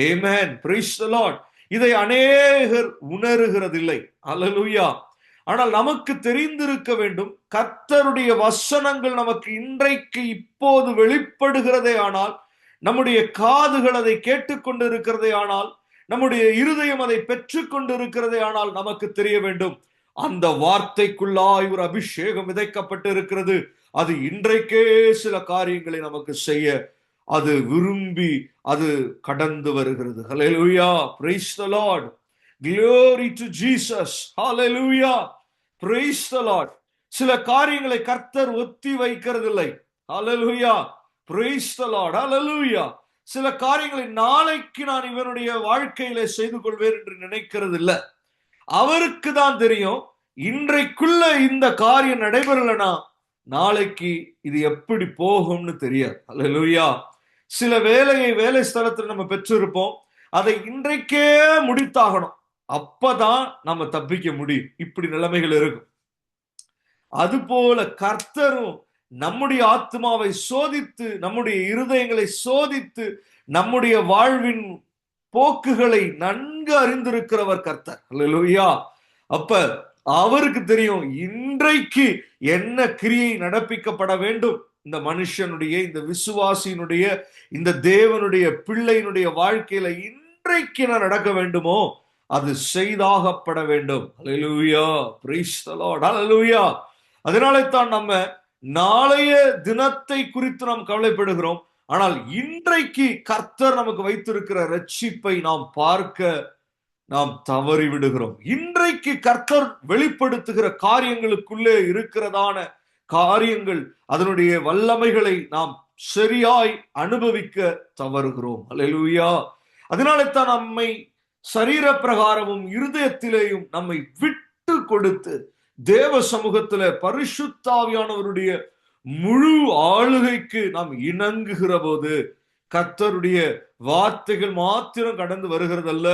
ஆமென். Praise the Lord. இதை அநேகர் உணருகிறதில்லை. அல்லேலூயா. ஆனால் நமக்கு தெரிந்திருக்க வேண்டும், கர்த்தருடைய வசனங்கள் நமக்கு இன்றைக்கு இப்போது வெளிப்படுகிறதே ஆனால், நம்முடைய காதுகள் அதை கேட்டுக்கொண்டு இருக்கிறதே ஆனால், நம்முடைய இருதயம் அதை பெற்றுக் கொண்டு இருக்கிறதே ஆனால் நமக்கு தெரிய வேண்டும், அந்த வார்த்தைக்குள்ளாய் ஒரு அபிஷேகம் விதைக்கப்பட்டு இருக்கிறது. அது இன்றைக்கே சில காரியங்களை நமக்கு செய்ய அது விரும்பி அது கடந்து வருகிறது. ஹல்லேலூயா. Praise the Lord. Glory to Jesus. Hallelujah. Praise the Lord. சில காரியங்களை கர்த்தர் ஒத்தி வைக்கிறதில்லை. Hallelujah. Praise the Lord. Hallelujah. சில காரியங்களை நாளைக்கு நான் இவனுடைய வாழ்க்கையில செய்து கொள்வேன் என்று நினைக்கிறது இல்லை. அவருக்கு தான் தெரியும், இன்றைக்குள்ள இந்த காரியம் நடைபெறலனா நாளைக்கு இது எப்படி போகும்னு தெரியாது. அல்லேலூயா. சில வேலையை வேலை ஸ்தலத்தில் நம்ம பெற்றிருப்போம், அதை இன்றைக்கே முடித்தாகணும், அப்பதான் நம்ம தப்பிக்க முடியும். இப்படி நிலைமைகள் இருக்கும். அதுபோல கர்த்தரும் நம்முடைய ஆத்மாவை சோதித்து, நம்முடைய இருதயங்களை சோதித்து, நம்முடைய வாழ்வின் போக்குகளை நன்கு அறிந்திருக்கிறவர் கர்த்தர். அல்லேலூயா. அப்ப அவருக்கு தெரியும் இன்றைக்கு என்ன கிரியை நடப்பிக்கப்பட வேண்டும், இந்த மனுஷனுடைய, இந்த விசுவாசியினுடைய, இந்த தேவனுடைய பிள்ளையினுடைய வாழ்க்கையில இன்றைக்கு என்ன நடக்க வேண்டுமோ அது செய்தாகப்பட வேண்டும். அல்லேலூயா. Praise the Lord. அல்லேலூயா. அதனாலே தான் நம்ம நாளைய தினத்தை குறித்து நாம் கவலைப்படுகிறோம். ஆனால் இன்றைக்கு கர்த்தர் நமக்கு வைத்திருக்கிற ரட்சிப்பை நாம் பார்க்க நாம் தவறி விடுகிறோம். இன்றைக்கு கர்த்தர் வெளிப்படுத்துகிற காரியங்களுக்குள்ளே இருக்கிறதான காரியங்கள், அதனுடைய வல்லமைகளை நாம் சரியாய் அனுபவிக்க தவறுகிறோம். அல்லேலூயா. அதனாலே தான் நம்மை சரீர பிரகாரமும் இருதயத்திலேயும் நம்மை விட்டு கொடுத்து தேவ சமூகத்திலே பரிசுத்த ஆவியானவருடைய முழு ஆளுகைக்கு நாம் இணங்குகிற போது கர்த்தருடைய வார்த்தைகள் மாத்திரம் கடந்து வருகிறதல்ல,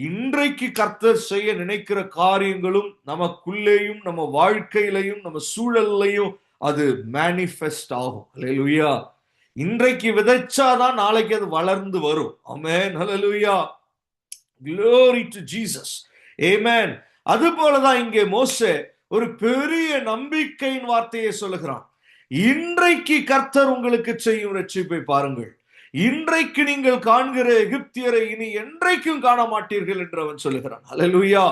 இன்றைக்கு கர்த்தர் செய்ய நினைக்கிற காரியங்களும் நமக்குள்ளேயும் நம்ம வாழ்க்கையிலையும் நம்ம சூழல்லையும் அது மேனிஃபெஸ்ட் ஆகும். அல்லேலூயா. இன்றைக்கு விதைச்சாதான் நாளைக்கு அது வளர்ந்து வரும். ஆமென். அல்லேலூயா. Glory to Jesus. Amen. அதுபோலதான் இங்கே மோசே ஒரு பெரிய நம்பிக்கையின் வார்த்தையை சொல்லுகிறான். இன்றைக்கு கர்த்தர் உங்களுக்கு செய்யும் ரட்சிப்பை பாருங்கள். இன்றைக்கு நீங்கள் காண்கிற எகிப்தியரை இனி என்றைக்கும் காண மாட்டீர்கள் என்று அவன் சொல்லுகிறான். அல்லேலூயா.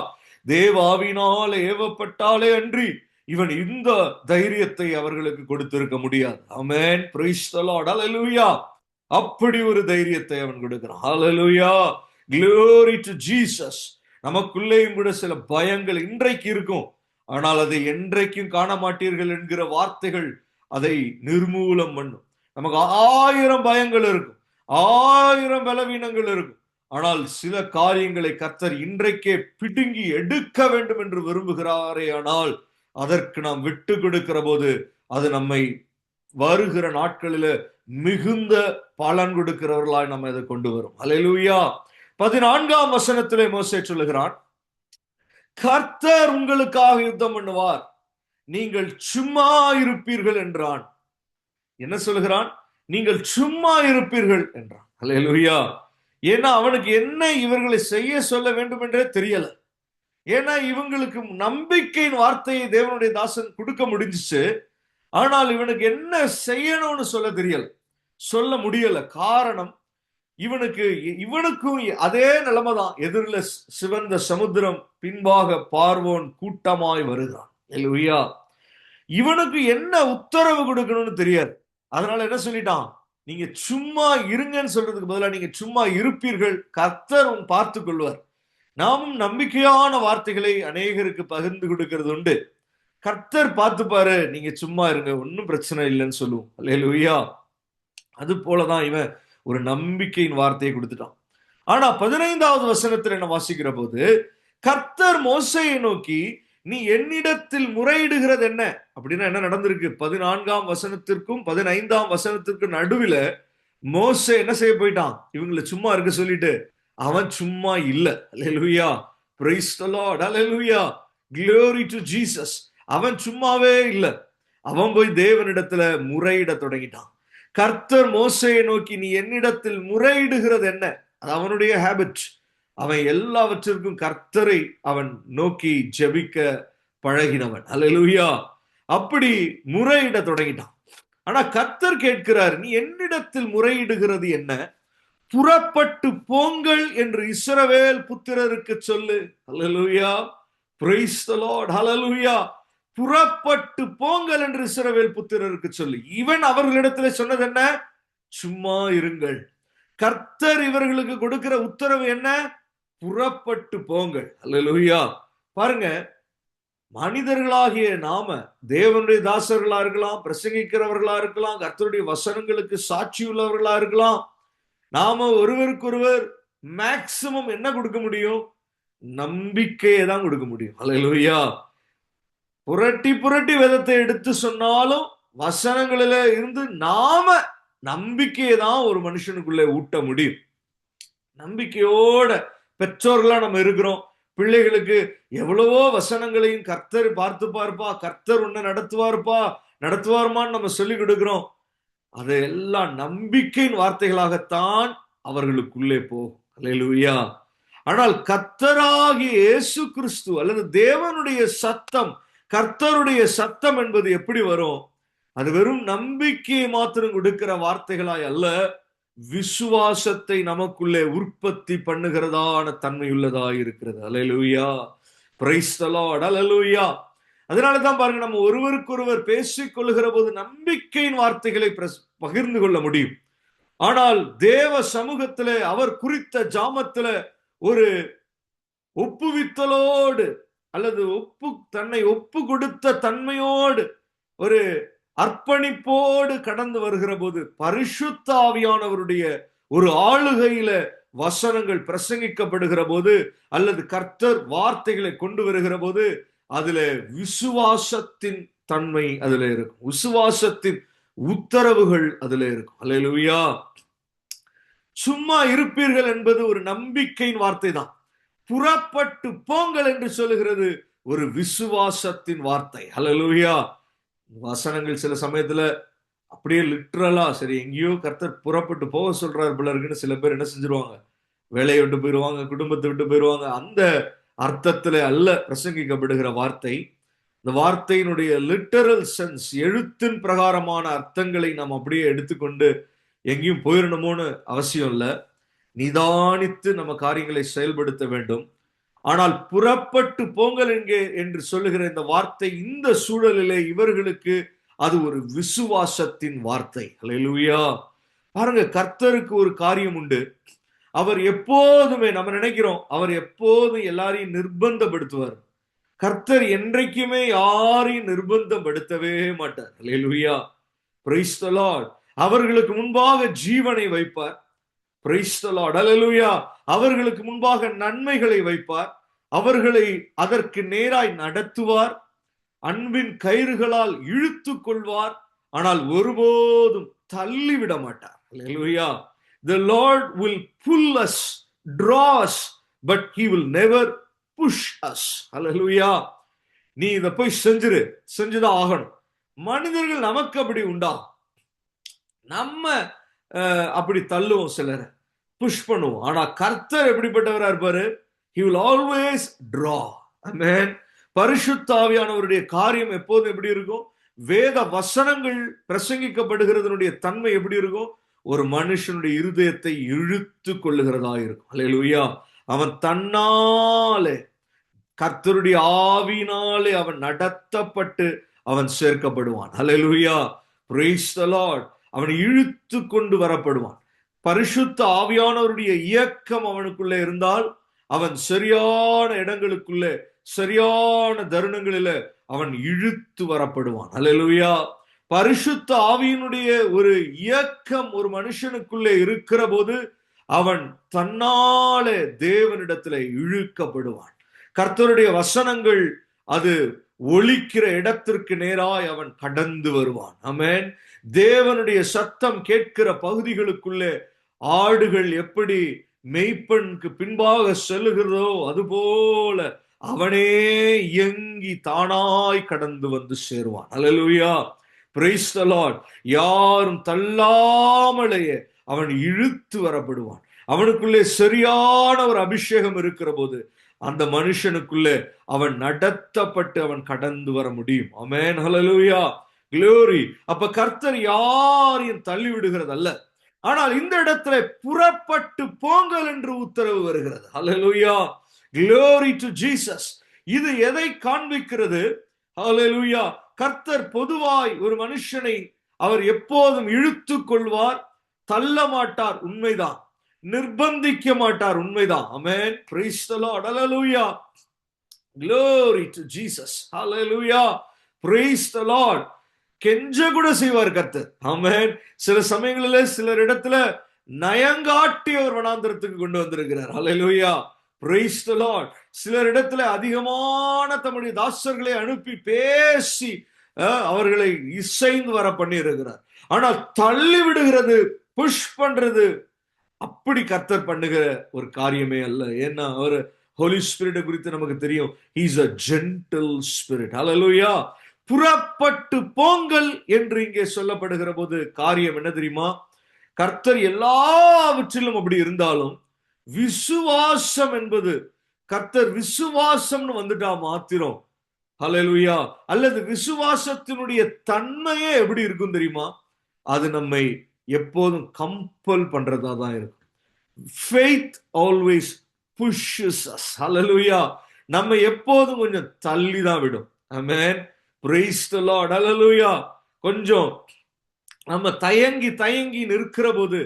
தேவ ஆவியினால் ஏவப்பட்டாலே அன்றி இவன் இந்த தைரியத்தை அவர்களுக்கு கொடுத்திருக்க முடியாது. ஆமென். Praise the Lord. அல்லேலூயா. அப்படி ஒரு தைரியத்தை அவன் கொடுக்கிறான். அல்லேலூயா. Glory to Jesus. நமக்குள்ளேயும் கூட சில பயங்கள் இன்றைக்கு இருக்கும், ஆனால் அதை என்றைக்கும் காண மாட்டீர்கள் என்கிற வார்த்தைகள் அதை நிர்மூலம் பண்ணும். நமக்கு 1000 பயங்கள் இருக்கும், 1000 பலவீனங்கள் இருக்கும், ஆனால் சில காரியங்களை கர்த்தர் இன்றைக்கே பிடுங்கி எடுக்க வேண்டும் என்று விரும்புகிறாரே, ஆனால் அதற்கு நாம் விட்டு கொடுக்கிற போது அது நம்மை வருகிற நாட்களில மிகுந்த பலன் கொடுக்கிறவர்களாய் நம்ம இதை கொண்டு வரும். அல்லேலூயா. 14ஆம் வசனத்திலே மோசே சொல்லுகிறான், கர்த்தர் உங்களுக்காக யுத்தம் பண்ணுவார், நீங்கள் சும்மா இருப்பீர்கள் என்றான். என்ன சொல்லுகிறான்? நீங்கள் சும்மா இருப்பீர்கள் என்றான். அல்லேலூயா. ஏன்னா அவனுக்கு என்ன இவர்களை செய்ய சொல்ல வேண்டும் என்றே தெரியல. ஏன்னா இவங்களுக்கு நம்பிக்கையின் வார்த்தையை தேவனுடைய தாசன் கொடுக்க முடிஞ்சிச்சு, ஆனால் இவனுக்கு என்ன செய்யணும்னு சொல்ல தெரியல, சொல்ல முடியல. காரணம், இவனுக்கும் அதே நிலைமைதான். எதிரில் சிவந்த சமுத்திரம், பின்பாக பார்வோன் கூட்டமாய் வருகிறான். அல்லேலூயா. இவனுக்கு என்ன உத்தரவு கொடுக்கணும்னு தெரியாது. அதனால என்ன சொல்லிட்டான், நீங்க சும்மா இருங்கன்னு சொல்றதுக்கு பதிலா நீங்க சும்மா இருப்பீர்கள், கர்த்தர் பார்த்துக் கொள்வார். நாமும் நம்பிக்கையான வார்த்தைகளை அநேகருக்கு பகிர்ந்து கொடுக்கிறது உண்டு. கர்த்தர் பார்த்துப்பாரு, நீங்க சும்மா இருங்க, ஒன்னும் பிரச்சனை இல்லைன்னு சொல்லுவோம். அல்லேலூயா. அது போலதான் இவன் ஒரு நம்பிக்கையின் வார்த்தையை கொடுத்துட்டான். ஆனா 15வது வசனத்தில் என்ன வாசிக்கிற போது, கர்த்தர் மோசேயை நோக்கி, நீ என்னிடத்தில் முறையிடுகிறது என்ன அப்படின்னா என்ன நடந்திருக்கு? 14ஆம் வசனத்திற்கும் 15ஆம் வசனத்திற்கும் நடுவில் மோசே என்ன செய்ய போயிட்டான்? இவங்களை சும்மா இருக்க சொல்லிட்டு அவன் சும்மா இல்ல. அல்லேலூயா, பிரைஸ் தி லார்ட், அல்லேலூயா, glory to Jesus. அவன் சும்மாவே இல்ல. அவன் போய் தேவனிடத்துல முறையிட தொடங்கிட்டான். கர்த்தர் மோசேயை நோக்கி, நீ என்னிடத்தில் முறையிடுகிறது என்ன? அது அவனுடைய ஹேபிட். அவன் எல்லாவற்றிற்கும் கர்த்தரை அவன் நோக்கி ஜெபிக்க பழகினவன். அல்லேலூயா. அப்படி முறையிட தொடங்கிட்டான். ஆனா கர்த்தர் கேட்கிறார், நீ என்னிடத்தில் முறையிடுகிறது என்ன? புறப்பட்டு போங்கள் என்று இஸ்ரவேல் புத்திரருக்கு சொல்லு. அல்லேலூயா, பிரைஸ் தி லார்ட், ஹல்லேலூயா. புறப்பட்டு போங்கள் என்று இஸ்ரவேல் புத்திரருக்கு சொல்லு. இவன் அவர்களிடத்தில் சொன்னது என்ன? சும்மா இருங்கள். கர்த்தர் இவர்களுக்கு கொடுக்கிற உத்தரவு என்ன? புறப்பட்டு போங்கள். அல்லேலூயா. பாருங்க, மனிதர்களாகிய நாம தேவனுடைய தாசர்களா இருக்கலாம், பிரசங்கிக்கிறவர்களா இருக்கலாம், கர்த்தருடைய வசனங்களுக்கு சாட்சி உள்ளவர்களா இருக்கலாம். நாம ஒருவருக்கொருவர் மேக்சிமம் என்ன கொடுக்க முடியும்? நம்பிக்கையை தான் கொடுக்க முடியும். அல்லேலூயா. புரட்டி புரட்டி வேதத்தை எடுத்து சொன்னாலும் வசனங்களில இருந்து நாம நம்பிக்கையை தான் ஒரு மனுஷனுக்குள்ளே ஊட்ட முடியும். நம்பிக்கையோட பெற்றோர்களா நம்ம இருக்கிறோம். பிள்ளைகளுக்கு எவ்வளவோ வசனங்களையும் கர்த்தர் பார்த்து பார்ப்பா, கர்த்தர் உன்னை நடத்துவார்மான்னு நம்ம சொல்லி கொடுக்கிறோம். அதெல்லாம் நம்பிக்கையின் வார்த்தைகளாகத்தான் அவர்களுக்குள்ளே போகும். அல்லேலூயா. ஆனால் கர்த்தராகிய இயேசு கிறிஸ்து அல்லது தேவனுடைய சத்தம், கர்த்தருடைய சத்தம் என்பது எப்படி வரும்? அது வெறும் நம்பிக்கையை மாத்திரம் கொடுக்கிற வார்த்தைகளாய் அல்ல, விசுவாசத்தை நமக்குள்ளே உற்பத்தி பண்ணுகிறதான தன்மையுள்ளதாய் இருக்கிறது. அல்லேலூயா, பிரைஸ் தி லார்ட், அல்லேலூயா. அதனாலதான் பாருங்க, நம்ம ஒருவருக்கொருவர் பேசிக் கொள்ளுகிற போது நம்பிக்கையின் வார்த்தைகளை பகிர்ந்து கொள்ள முடியும். ஆனால் தேவ சமூகத்திலே அவர் குறித்த ஜாமத்தில ஒரு ஒப்புவித்தலோடு அல்லது தன்னை ஒப்பு கொடுத்த தன்மையோடு ஒரு அர்ப்பணிப்போடு கடந்து வருகிற போது பரிசுத்த ஆவியானவருடைய ஒரு ஆளுகையில வசனங்கள் பிரசங்கிக்கப்படுகிற போது அல்லது கர்த்தர் வார்த்தைகளை கொண்டு வருகிற போது அதுல விசுவாசத்தின் தன்மை அதுல இருக்கும், விசுவாசத்தின் உத்தரவுகள் அதுல இருக்கும். அல்லேலூயா. சும்மா இருப்பீர்கள் என்பது ஒரு நம்பிக்கையின் வார்த்தை தான். புறப்பட்டு போங்கள் என்று சொல்லுகிறது ஒரு விசுவாசத்தின் வார்த்தை. அல்லேலூயா. வசனங்கள் சில சமயத்துல அப்படியே லிட்ரலா சரி எங்கேயோ கர்த்தர் புறப்பட்டு போக சொல்றாரு போல இருக்குன்னு சில பேர் என்ன செஞ்சிருவாங்க, வேலையை விட்டு போயிடுவாங்க, குடும்பத்தை விட்டு போயிடுவாங்க. அந்த அர்த்தத்துல அல்ல பிரசங்கிக்கப்படுகிற வார்த்தை. இந்த வார்த்தையினுடைய லிட்டரல் சென்ஸ், எழுத்தின் பிரகாரமான அர்த்தங்களை நாம் அப்படியே எடுத்துக்கொண்டு எங்கேயும் போயிடணுமோன்னு அவசியம் இல்லை. நிதானித்து நம்ம காரியங்களை செயல்படுத்த வேண்டும். ஆனால் புறப்பட்டு போங்கள் என்று சொல்லுகிற இந்த வார்த்தை இந்த சூழலிலே இவர்களுக்கு அது ஒரு விசுவாசத்தின் வார்த்தை. அல்லேலூயா. பாருங்க, கர்த்தருக்கு ஒரு காரியம் உண்டு. அவர் எப்போதுமே, நம்ம நினைக்கிறோம் அவர் எப்போதும் எல்லாரையும் நிர்பந்தப்படுத்துவார். கர்த்தர் என்றைக்குமே யாரையும் நிர்பந்தப்படுத்தவே மாட்டார். அல்லேலூயா, பிரைஸ் தி லார்ட். அவர்களுக்கு முன்பாக ஜீவனை வைப்பார். பிரைஸ் தி லார்ட், அல்லேலூயா. அவர்களுக்கு முன்பாக நன்மைகளை வைப்பார். அவர்களை அதற்கு நேராய் நடத்துவார். அன்பின் கயிறுகளால் இழுத்து கொள்வார். ஆனால் ஒருபோதும் தள்ளிவிட மாட்டார். அல்லேலூயா. The Lord will pull us, draw us, but he will never push us. Hallelujah. நீ இதை போய் செஞ்சுதான் ஆகணும். மனிதர்கள் நமக்கு அப்படி உண்டா? நம்ம அப்படி தள்ளுவோம், சிலரை புஷ் பண்ணுவோம். ஆனா கர்த்தர் எப்படிப்பட்டவரா இருப்பாரு? He will always draw. Amen. பரிசுத்த ஆவியானவருடைய காரியம் எப்போதும் எப்படி இருக்கும்? வேத வசனங்கள் பிரசங்கிக்கப்படுகிறதனுடைய தன்மை எப்படி இருக்கும்? ஒரு மனுஷனுடைய இருதயத்தை இழுத்து கொள்ளுகிறதா இருக்கும். அல்லேலூயா. அவன் தன்னாலே கர்த்தருடைய ஆவியினாலே அவன் நடத்தப்பட்டு அவன் சேர்க்கப்படுவான். ஹல்லேலூயா, பிரைஸ் தி லார்ட். அவன் இழுத்து கொண்டு வரப்படுவான். பரிசுத்த ஆவியானவருடைய இயக்கம் அவனுக்குள்ளே இருந்தால் அவன் சரியான இடங்களுக்குள்ளே சரியான தருணங்களில அவன் இழுத்து வரப்படுவான். ஹல்லேலூயா. பரிசுத்த ஆவியினுடைய ஒரு இயக்கம் ஒரு மனுஷனுக்குள்ளே இருக்கிற போது அவன் தன்னாலே தேவனிடத்துல இழுக்கப்படுவான். கர்த்தருடைய வசனங்கள் அது ஒலிக்கிற இடத்திற்கு நேராய் அவன் கடந்து வருவான். ஆமென். தேவனுடைய சத்தம் கேட்கிற பகுதிகளுக்குள்ளே ஆடுகள் எப்படி மெய்ப்பனுக்கு பின்பாக செல்லுகிறதோ அதுபோல அவனே இயங்கி தானாய் கடந்து வந்து சேருவான். ஹல்லேலூயா, பிரைஸ் தி லார்ட். யாரும் தள்ளாமலேயே அவன் இழுத்து வரப்படுவான். அவனுக்குள்ளே சரியான ஒரு அபிஷேகம் இருக்கிற போது அந்த மனுஷனுக்குள்ளே அவன் நடத்தப்பட்டு அவன் கடந்து வர முடியும். ஆமென், ஹல்லேலூயா, க்ளோரி. அப்ப கர்த்தர் யாரையும் தள்ளி விடுகிறது அல்ல. ஆனால் இந்த இடத்துல புறப்பட்டு போங்கள் என்று உத்தரவு வருகிறது. ஹல்லேலூயா, க்ளோரி டு ஜீசஸ். இது எதை காண்பிக்கிறது? ஹல்லேலூயா, கர்த்தர் பொதுவாய் ஒரு மனுஷனை அவர் எப்போதும் இழுத்து கொள்வார், தள்ள மாட்டார், உண்மைதான். நிர்பந்திக்க மாட்டார், உண்மைதான். ஆமென், பிரைஸ் தி லார்ட். ஹல்லேலூயா, க்ளோரி டு ஜீசஸ். ஹல்லேலூயா, பிரைஸ் தி லார்ட். கெஞ்ச கூட செய்வார் கர்த்தர். ஆமென். சில சமயங்களில் சிலர் இடத்துல நயங்காட்டி அவர் வனாந்தரத்துக்கு கொண்டு வந்திருக்கிறார். ஹல்லேலூயா, பிரைஸ் தி லார்ட். சிலர் இடத்துல அதிகமான தம்முடைய தாசர்களை அனுப்பி பேசி அவர்களை இசைந்து வர பண்ணி இருக்கிறார். ஆனால் தள்ளி விடுகிறது, புஷ் பண்றது அப்படி கர்த்தர் பண்ணுகிற ஒரு காரியமே அல்ல. ஏன்னா அவர் ஹோலி ஸ்பிரிட் குறித்து நமக்கு தெரியும். He is a gentle spirit. ஹல்லேலூயா. புறப்பட்டு போங்கள் என்று இங்கே சொல்லப்படுகிற போது காரியம் என்ன தெரியுமா? கர்த்தர் எல்லாவற்றிலும் அப்படி இருந்தாலும் விசுவாசம் என்பது, கர்த்தர் விசுவாசம்னு வந்துட்டா மாத்திரம், ஹல்லேலூயா, அல்லது விசுவாசத்தினுடைய தன்மையே எப்படி இருக்கும் தெரியுமா? அது நம்மை எப்போதும் கம்பல் பண்றதா தான் இருக்கும். Faith always pushes us. ஹல்லேலூயா. நம்ம எப்போதும் கொஞ்சம் தள்ளி தான் விடும். ஆமென், பிரைஸ் தி லார்ட். ஹல்லேலூயா. கொஞ்சம் நம்ம தயங்கி நிற்கிற போது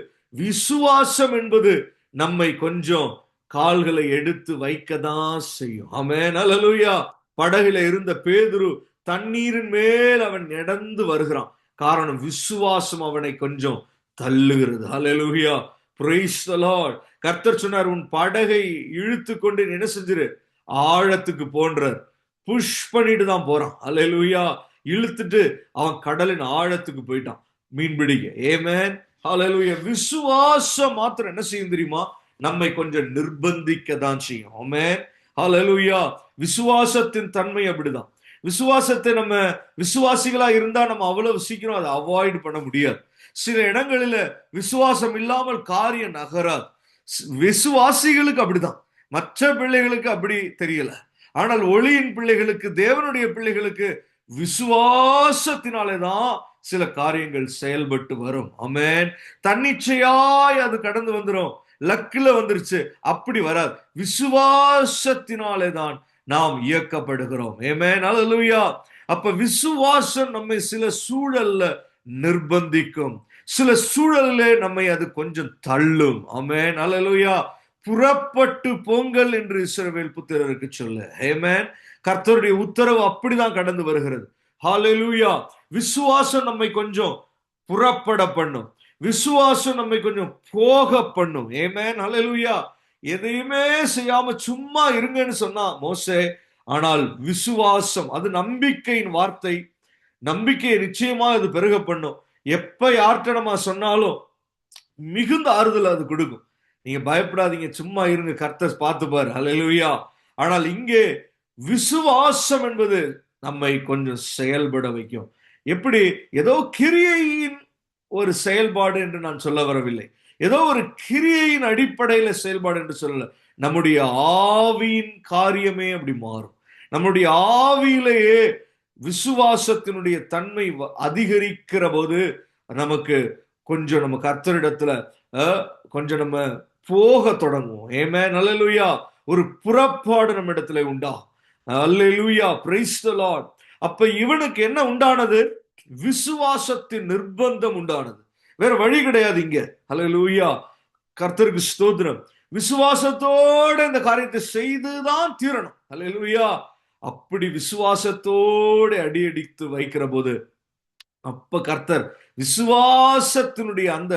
விசுவாசம் என்பது நம்மை கொஞ்சம் கால்களை எடுத்து வைக்கதான் செய்யும். ஆமென், ஹல்லேலூயா. படகுல இருந்த பேதுரு தண்ணீரின் மேல் அவன் நடந்து வருகிறான். காரணம் விசுவாசம் அவனை கொஞ்சம் தள்ளுகிறது. ஹல்லேலூயா, பிரைஸ் தி லார்ட். கர்த்தர் சொன்னார், உன் படகை இழுத்து கொண்டு என்ன செஞ்சிரு, ஆழத்துக்கு போன்றார். புஷ் பண்ணிட்டு தான் போறான். ஹல்லேலூயா. இழுத்துட்டு அவன் கடலின் ஆழத்துக்கு போயிட்டான் மீன் பிடிக்க. ஆமென், ஹல்லேலூயா. விசுவாசம் மாத்திரம் என்ன செய்யும் தெரியுமா? நம்மை கொஞ்சம் நிர்பந்திக்க தான் செய்யும். ஆமென், ஹல்லேலூயா. விசுவாசத்தின் தன்மை அப்படிதான். விசுவாசத்தை நம்ம விசுவாசிகளா இருந்தா நம்ம அவ்வளவு சீக்கிரம் அதை அவாய்ட் பண்ண முடியாது. சில இடங்களில விசுவாசம் இல்லாமல் காரியம் நகராது. விசுவாசிகளுக்கு அப்படிதான், மற்ற பிள்ளைகளுக்கு அப்படி தெரியல. ஆனால் ஒளியின் பிள்ளைகளுக்கு, தேவனுடைய பிள்ளைகளுக்கு விசுவாசத்தினாலே தான் சில காரியங்கள் செயல்பட்டு வரும். ஆமென். தன்னிச்சையாய் அது கடந்து வந்துரும், லக்குல வந்துருச்சு, அப்படி வராது. விசுவாசத்தினாலே தான் நாம் இயக்கப்படுகிறோம். ஆமென், ஹல்லேலூயா. அப்ப விசுவாசம் நம்மை சில சூழல்ல நிர்பந்திக்கும், சில சூழலிலே நம்மை அது கொஞ்சம் தள்ளும். ஆமென், ஹல்லேலூயா. புறப்பட்டு போங்கள் என்று இஸ்ரவேல் புத்திரருக்கு சொல்லு. ஆமென். கர்த்தருடைய உத்தரவு அப்படிதான் கடந்து வருகிறது. ஹல்லேலூயா. விசுவாசம் நம்மை கொஞ்சம் புறப்பட பண்ணும், விசுவாசம் நம்மை கொஞ்சம் போக பண்ணும். ஆமென், ஹல்லேலூயா. எதையுமே செய்யாம சும்மா இருங்கன்னு சொன்னா மோசே. ஆனால் விசுவாசம் அது நம்பிக்கையின் வார்த்தை. நம்பிக்கையை நிச்சயமா அது பெருக பண்ணும். எப்ப யார்கிட்ட நம்ம சொன்னாலும் மிகுந்த ஆறுதல் அது கொடுக்கும். நீங்க பயப்படாதீங்க, சும்மா இருங்க, கர்த்தர் பார்த்துப்பாரு. ஹல்லேலூயா. ஆனால் இங்கே விசுவாசம் என்பது நம்மை கொஞ்சம் செயல்பட வைக்கும். எப்படி? ஏதோ கிரியையின் ஒரு செயல்பாடு என்று நான் சொல்ல வரவில்லை. ஏதோ ஒரு கிரியையின் அடிப்படையில செயல்பாடு என்று சொல்லல. நம்முடைய ஆவியின் காரியமே அப்படி மாறும். நம்முடைய ஆவியிலேயே விசுவாசத்தினுடைய தன்மை அதிகரிக்கிற போது நமக்கு கொஞ்சம் நம்ம கர்த்தரிடத்துல கொஞ்சம் நம்ம போக தொடங்குவோம். ஆமென், ஹல்லேலூயா. ஒரு புறப்பாடு நம்ம இடத்துல உண்டா. ஹல்லேலூயா, பிரைஸ் தி லார்ட். அப்ப இவனுக்கு என்ன உண்டானது? விசுவாசத்தின் நிர்பந்தம் உண்டானது. வேற வழி கிடையாது இங்க. ஹல்லேலூயா, கர்த்தருக்கு ஸ்தோத்திரம். விசுவாசத்தோட இந்த காரியத்தை செய்துதான் தீரணும். ஹல்லேலூயா. அப்படி விசுவாசத்தோட அடியடித்து வைக்கிற போது அப்ப கர்த்தர் விசுவாசத்தினுடைய அந்த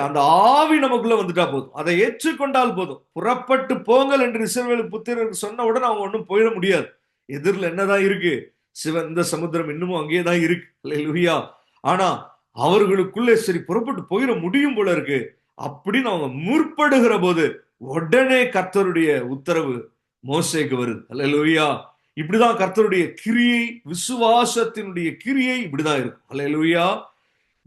அந்த ஆவி நமக்குள்ள வந்துட்டா போதும், அதை ஏற்றுக்கொண்டால் போதும். புறப்பட்டு போங்கள் என்று இஸ்ரவேல் புத்திரருக்கு சொன்ன உடனே அவங்க ஒன்றும் போயிட முடியாது. எதிரில் என்னதான் இருக்கு? சிவந்த சமுத்திரம் இன்னமும் அங்கேதான் இருக்கு. ஹல்லேலூயா. ஆனா அவர்களுக்குள்ளே சரி புறப்பட்டு போயிட முடியும் போல இருக்கு அப்படின்னு அவங்க முற்படுகிற போது உடனே கர்த்தருடைய உத்தரவு மோசேக்கு வருது. ஹல்லேலூயா. இப்படிதான் கர்த்தருடைய கிரியை, விசுவாசத்தினுடைய கிரியை இப்படிதான் இருக்கும். ஹல்லேலூயா.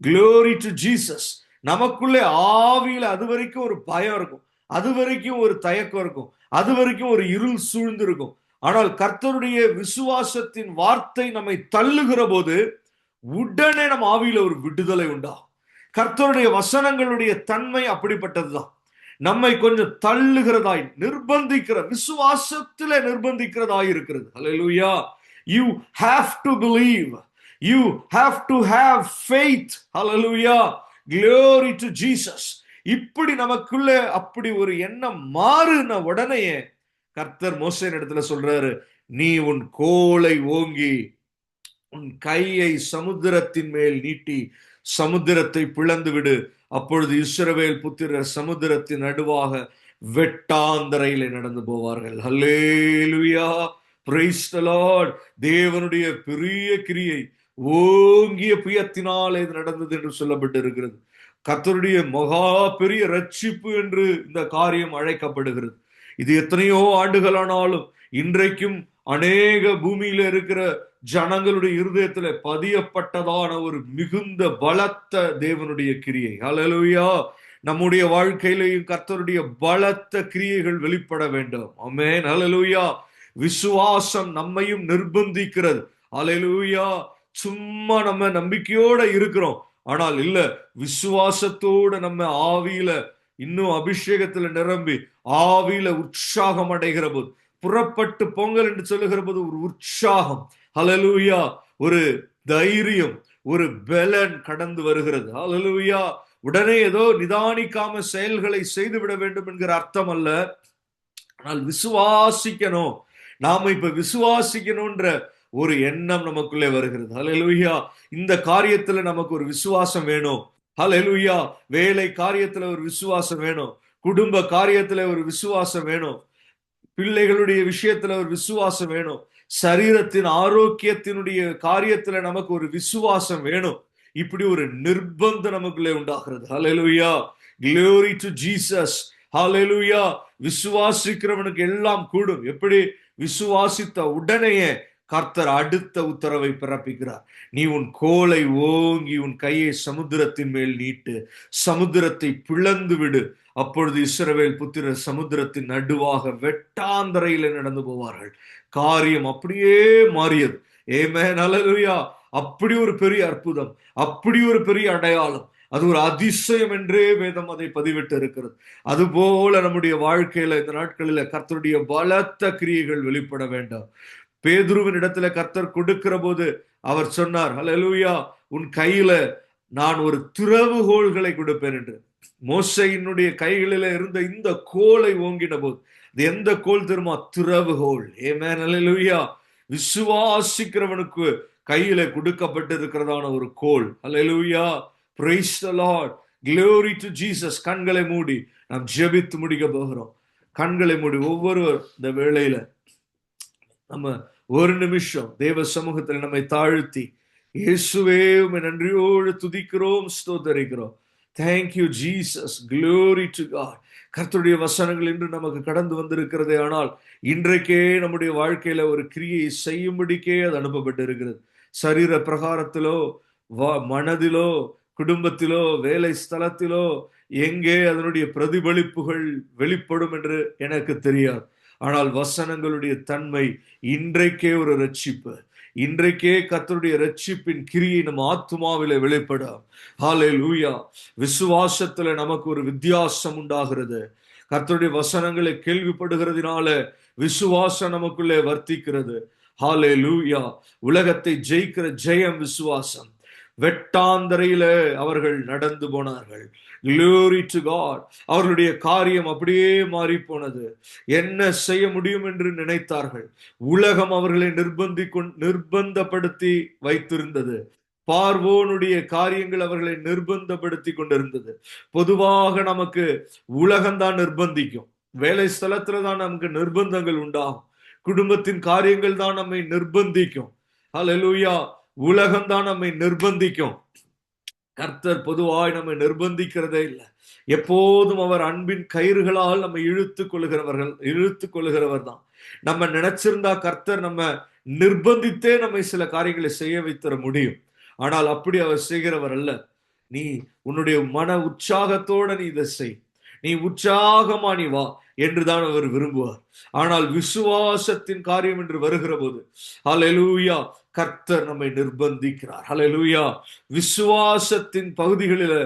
Glory to Jesus. நமக்குள்ளே ஆவியில அது வரைக்கும் ஒரு பயம் இருக்கும், அது வரைக்கும் ஒரு தயக்கம் இருக்கும், அது வரைக்கும் ஒரு இருள் சூழ்ந்து இருக்கும். ஆனால் கர்த்தருடைய விசுவாசத்தின் வார்த்தை நம்மை தள்ளுகிற போது உடனே நம்ம ஆவியில ஒரு விடுதலை உண்டாகும். கர்த்தருடைய வசனங்களுடைய தன்மை அப்படிப்பட்டதுதான். நம்மை கொஞ்சம் தள்ளுகிறதாய், நிர்பந்திக்கிற, விசுவாசத்திலே நிர்பந்திக்கிறதாய் இருக்கிறது. ஹல்லேலூயா. You have to believe. You have to have faith. Hallelujah. Glory to Jesus. இப்படி நமக்குள்ள அப்படி ஒரு எண்ணம் மாறுன உடனே கர்த்தர் மோசேயின் இடத்துல சொல்றாரு, நீ உன் கோலை ஓங்கி உன் கையை சமுத்திரத்தின் மேல் நீட்டி சமுத்திரத்தை பிளந்து விடு. அப்பொழுது இஸ்ரவேல் புத்திரர் சமுத்திரத்தின் நடுவாக வெட்டாந்தரையிலே நடந்து போவார்கள். ஹல்லேலூயா. Praise the Lord. தேவனுடைய பெரிய கிரியை ஓங்கிய புயத்தினாலே இது நடந்தது என்று சொல்லப்பட்டு இருக்கிறது. கர்த்தருடைய மகா பெரிய ரட்சிப்பு என்று இந்த காரியம் அழைக்கப்படுகிறது. இது எத்தனையோ ஆண்டுகளானாலும் இன்றைக்கும் அநேக பூமியில இருக்கிற ஜனங்களுடைய இருதயத்துல பதியப்பட்டதான ஒரு மிகுந்த பலத்த தேவனுடைய கிரியை. ஹல்லேலூயா. நம்முடைய வாழ்க்கையிலையும் கர்த்தருடைய பலத்த கிரியைகள் வெளிப்பட வேண்டும். ஆமென். ஹல்லேலூயா. விசுவாசம் நம்மையும் நிர்பந்திக்கிறது. ஹல்லேலூயா. சும்மா நம்ம நம்பிக்கையோட இருக்கிறோம், ஆனால் இல்ல, விசுவாசத்தோட நம்ம ஆவியில இன்னும் அபிஷேகத்துல நிரம்பி ஆவியில உற்சாகம் அடைகிற போது, புறப்பட்டு பொங்கல் என்று சொல்லுகிற போது ஒரு உற்சாகம், ஹல்லேலூயா, ஒரு தைரியம், ஒரு பலன் கடந்து வருகிறது. ஹல்லேலூயா. உடனே ஏதோ நிதானிக்காம செயல்களை செய்துவிட வேண்டும் என்கிற அர்த்தம் அல்ல, ஆனால் விசுவாசிக்கணும். நாம இப்ப விசுவாசிக்கணும்ன்ற ஒரு எண்ணம் நமக்குள்ளே வருகிறது. ஹல்லேலூயா. இந்த காரியத்துல நமக்கு ஒரு விசுவாசம் வேணும். ஹல்லேலூயா. வேலை காரியத்துல ஒரு விசுவாசம் வேணும், குடும்ப காரியத்துல ஒரு விசுவாசம் வேணும், பிள்ளைகளுடைய விஷயத்துல ஒரு விசுவாசம் வேணும், சரீரத்தின் ஆரோக்கியத்தினுடைய காரியத்துல நமக்கு ஒரு விசுவாசம் வேணும். இப்படி ஒரு நிர்பந்தம் நமக்குள்ளே உண்டாகிறது. ஹல்லேலூயா. Glory to Jesus. ஹல்லேலூயா. விசுவாசிக்கிறவனுக்கு எல்லாம் கூடும். எப்படி? விசுவாசித்த உடனேயே கர்த்தர் அடுத்த உத்தரவை பிறப்பிக்கிறார். நீ உன் கோலை ஓங்கி உன் கையை சமுத்திரத்தின் மேல் நீட்டு, சமுத்திரத்தை பிளந்து விடு. அப்பொழுது இஸ்ரவேல் புத்திரர் சமுத்திரத்தின் நடுவாக வெட்டாந்தரையில நடந்து போவார்கள். காரியம் அப்படியே மாறியது. ஆமென். ஹல்லேலூயா. அப்படி ஒரு பெரிய அற்புதம், அப்படி ஒரு பெரிய அடையாளம், அது ஒரு அதிசயம் என்றே வேதம் அதை பதிவிட்டு இருக்கிறது. அதுபோல நம்முடைய வாழ்க்கையில இந்த நாட்களில கர்த்தருடைய பலத்த கிரியைகள் வெளிப்பட வேண்டாம். பேதுருவின் இடத்துல கர்த்தர் கொடுக்கிற போது அவர் சொன்னார், ஹல்லேலூயா, உன் கையில நான் ஒரு திறவுகோல்களை கொடுப்பேன் என்று. மோசேயினுடைய கைகளில இருந்த இந்த கோலை ஓங்கின போது, இது எந்த கோல் தெரியுமா? திறவுகோல். ஆமென். ஹல்லேலூயா. விசுவாசிக்கிறவனுக்கு கையில கொடுக்கப்பட்டிருக்கிறதான ஒரு கோல். ஹல்லேலூயா. Praise the Lord. Glory to Jesus. கண்களை மூடி நாம் ஜெபித்து முடிக்க போகிறோம். கண்களை மூடி ஒவ்வொருவர் இந்த வேளையில நம்ம ஒரு நிமிஷம் தேவ சமூகத்தில் நம்மை தாழ்த்தி, இயேசுவே உம்மை நன்றியோடு துதிக்கிறோம், ஸ்தோத்தரிக்கிறோம். Thank you Jesus. Glory to God. கர்த்தருடைய வசனங்கள் இன்று நமக்கு கடந்து வந்திருக்கிறதே, ஆனால் இன்றைக்கே நம்முடைய வாழ்க்கையில ஒரு கிரியை செய்யும்படிக்கே அது அனுப்பப்பட்டு இருக்கிறது. சரீர பிரகாரத்திலோ, மனதிலோ, குடும்பத்திலோ, வேலை ஸ்தலத்திலோ எங்கே அதனுடைய பிரதிபலிப்புகள் வெளிப்படும் என்று எனக்கு தெரியாது. ஆனால் வசனங்களுடைய தன்மை இன்றைக்கே ஒரு ரட்சிப்பு, இன்றைக்கே கர்த்தருடைய ரட்சிப்பின் கிரியை நம் ஆத்துமாவிலே வெளிப்படும். ஹல்லேலூயா. விசுவாசத்துல நமக்கு ஒரு வித்தியாசம் உண்டாகிறது. கர்த்தருடைய வசனங்களை கேள்விப்படுகிறதுனால விசுவாசம் நமக்குள்ளே வர்த்திக்கிறது. ஹalleluya. உலகத்தை ஜெயிக்கிற ஜெயம் விசுவாசம். வெட்டாந்தரையில அவர்கள் நடந்து போனார்கள். Glory to God. அவர்களுடைய காரியம் அப்படியே மாறி போனது. என்ன செய்ய முடியும் என்று நினைத்தார்கள். உலகம் அவர்களை நிர்பந்தப்படுத்தி வைத்திருந்தது. பார்வோனுடைய காரியங்கள் அவர்களை நிர்பந்தப்படுத்தி கொண்டிருந்தது. பொதுவாக நமக்கு உலகம்தான் நிர்பந்திக்கும். வேலை ஸ்தலத்துல தான் நமக்கு நிர்பந்தங்கள் உண்டாகும். குடும்பத்தின் காரியங்கள் தான் நம்மை நிர்பந்திக்கும். ஹல்லேலூயா. உலகம் தான் நம்மை நிர்பந்திக்கும். கர்த்தர் பொதுவாய் நம்மை நிர்பந்திக்கிறதே இல்லை. எப்போதும் அவர் அன்பின் கயிறுகளால் நம்மை இழுத்துக் கொள்ளுகிறவர் தான். நம்ம நினைச்சிருந்தா கர்த்தர் நம்ம நிர்பந்தித்தே நம்மை சில காரியங்களை செய்ய வைத்தர முடியும். ஆனால் அப்படி அவர் செய்கிறவர் அல்ல. நீ உன்னுடைய மன உற்சாகத்தோட நீ இதை செய், நீ உற்சாகமா நீ வா என்றுதான் அவர் விரும்புவார். ஆனால் விசுவாசத்தின் காரியம் என்று வருகிற போது ஹல்லேலூயா, கர்த்தர் நம்மை நிர்பந்திக்கிறார். ஹல்லேலூயா. விசுவாசத்தின் பகுதிகளில்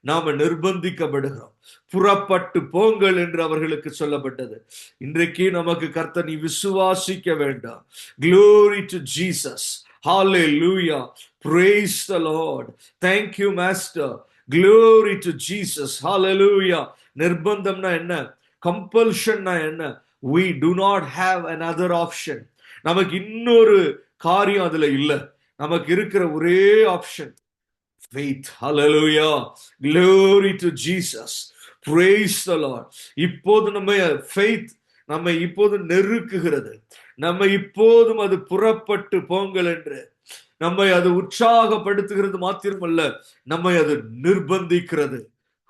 நாம நிர்பந்திக்கப்படுகிறோம். புறப்பட்டு போங்கள் என்று அவர்களுக்கு சொல்லப்பட்டது. இன்றைக்கு நமக்கு கர்த்தர் நீ விசுவாசிக்க வேண்டாம். Glory to Jesus. Hallelujah. Praise the Lord. Thank you, Master. Glory to Jesus. Hallelujah. நிர்பந்தம்னா என்ன? கம்பல்ஷன்னா என்ன? We do not have another option. நமக்கு இன்னொரு காரியம் அதுல இல்ல. நமக்கு இருக்கிற ஒரே option faith. Hallelujah. Glory to Jesus. Praise the Lord. இப்போது நம்ம faith நம்மை இப்போது நெருக்குகிறது. நம்ம இப்போதும் அது புறப்பட்டு போங்கள் என்று நம்மை அது உற்சாகப்படுத்துகிறது மாத்திரமல்ல, நம்மை அது நிர்பந்திக்கிறது.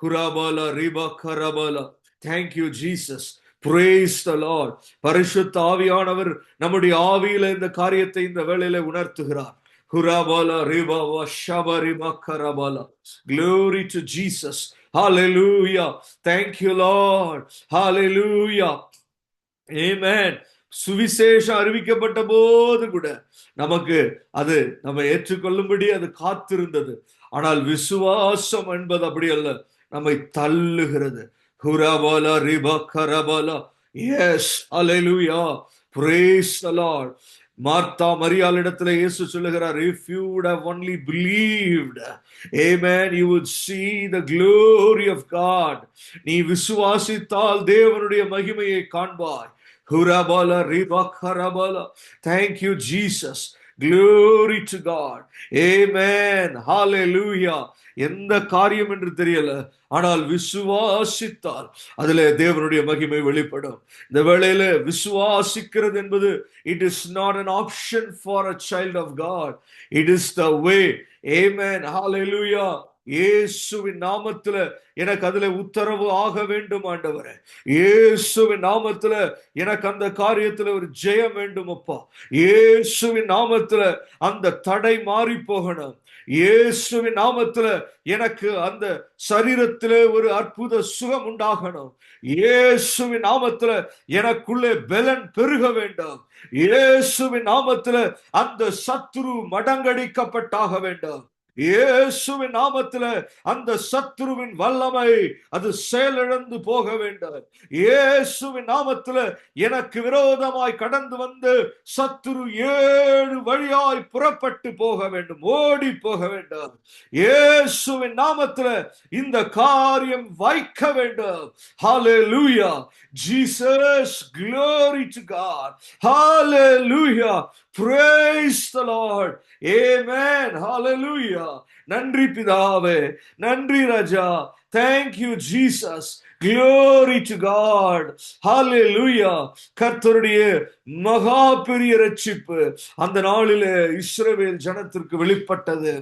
குராபாலா ரிபா கரபாலா. Thank you Jesus. Praise the Lord. பரிசுத்த ஆவியானவர் நம்முடைய ஆவியில இந்த காரியத்தை இந்த வேளையில உணர்த்துகிறார். குராபாலா ரிபா வஷபா ரிபா கரபாலா. Glory to Jesus. Hallelujah. Thank you Lord. Hallelujah. Amen. சுவிசேஷம் அறிவிக்கப்பட்ட போது கூட நமக்கு அது நம்ம ஏற்றுக்கொள்ளும்படி அது காத்திருந்தது. ஆனால் விசுவாசம் என்பது அப்படி அல்ல, நம்மை தள்ளுகிறது. குராபாலா ரிபா கரபாலா. எஸ், ஹல்லேலூயா. Praise the Lord. மார்த்தா மரியாள் இடத்துல இயேசு சொல்லுகிறார், if you would have only believed, amen, you would see the glory of God. நீ விசுவாசித்தால் தேவனுடைய மகிமையை காண்பாய். Hurabala riba karabala. Thank you Jesus. Glory to God. Amen. Hallelujah. எந்த காரியம் என்று தெரியல, ஆனால் விசுவாசித்தால் அதுல தேவனுடைய மகிமை வெளிப்படும். இந்த வேளையில விசுவாசிக்கிறது என்பது it is not an option for a child of God. It is the way. Amen. Hallelujah. இயேசுவின் நாமத்துல எனக்கு அதுல உத்தரவு ஆக வேண்டும் ஆண்டவரே. இயேசுவின் நாமத்துல எனக்கு அந்த காரியத்துல ஒரு ஜெயம் வேண்டும் அப்பா. இயேசுவின் நாமத்துல அந்த தடை மாறி போகணும். இயேசுவின் நாமத்துல எனக்கு அந்த சரீரத்திலே ஒரு அற்புத சுகம் உண்டாகணும். இயேசுவின் நாமத்துல எனக்குள்ளே பலன் பெருக வேண்டும். இயேசுவின் நாமத்துல அந்த சத்துரு மடங்கடிக்கப்பட்டாக வேண்டும். இயேசுவின் நாமத்துல அந்த சத்துருவின் வல்லமை அது செயலிழந்து போக வேண்டும். இயேசுவின் நாமத்துல எனக்கு விரோதமாய் கடந்து வந்து சத்துரு 7 வழியாய் புறப்பட்டு போக வேண்டும், ஓடி போக வேண்டும். இயேசுவின் நாமத்துல இந்த காரியம் வைக்க வேண்டும். Hallelujah. Jesus, glory to God. Hallelujah. Praise the Lord. Amen. Hallelujah. நன்றி பிதாவே, நன்றி ராஜா. Thank you Jesus. Glory to God. Hallelujah. கர்த்தருடைய மகா பெரிய ரட்சிப்பு அந்த நாளிலே இஸ்ரவேல் ஜனத்திற்கு வெளிப்பட்டது.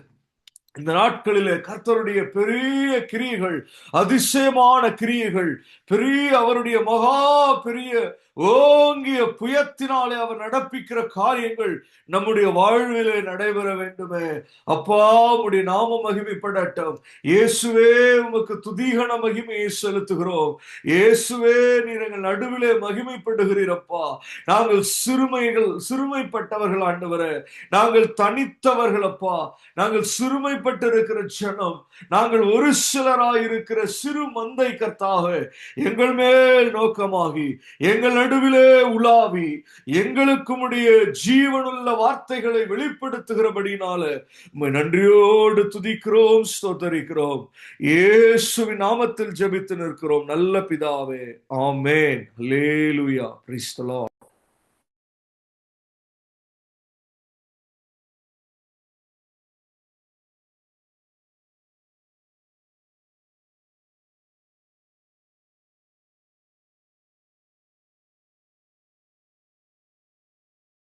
இந்த நாட்களிலே கர்த்தருடைய பெரிய கிரியைகள், அதிசயமான கிரியைகள், பெரிய அவருடைய மகா பெரிய ஓங்கிய புயத்தினாலே அவர் நடப்பிக்கிற காரியங்கள் நம்முடைய வாழ்விலே நடைபெற வேண்டுமே. அப்பா, உம்முடைய நாம மகிமைப்படட்டும். இயேசுவே, உமக்கு துதிகன மகிமையை செலுத்துகிறோம். இயேசுவே, நீர் எங்கள் நடுவிலே மகிமைப்படுகிறீரப்பா. நாங்கள் சிறுமைப்பட்டவர்கள் ஆண்டவரே, நாங்கள் தனித்தவர்கள் அப்பா. நாங்கள் சிறுமைப்பட்டு இருக்கிற ஜனம், நாங்கள் ஒரு சிலராயிருக்கிற சிறு மந்தை கர்த்தாவே, எங்கள் மேல் நோக்கமாகி எங்கள் நடுவிலே உலாவி எங்களுக்கு உம்முடைய ஜீவனுள்ள வார்த்தைகளை வெளிப்படுத்துகிறபடினால உம்மை நன்றியோடு துதிக்கிறோம், ஸ்தோத்தரிக்கிறோம். இயேசுவின் நாமத்தில் ஜெபித்து நிற்கிறோம் நல்ல பிதாவே. ஆமென். அல்லேலூயா. Praise the Lord.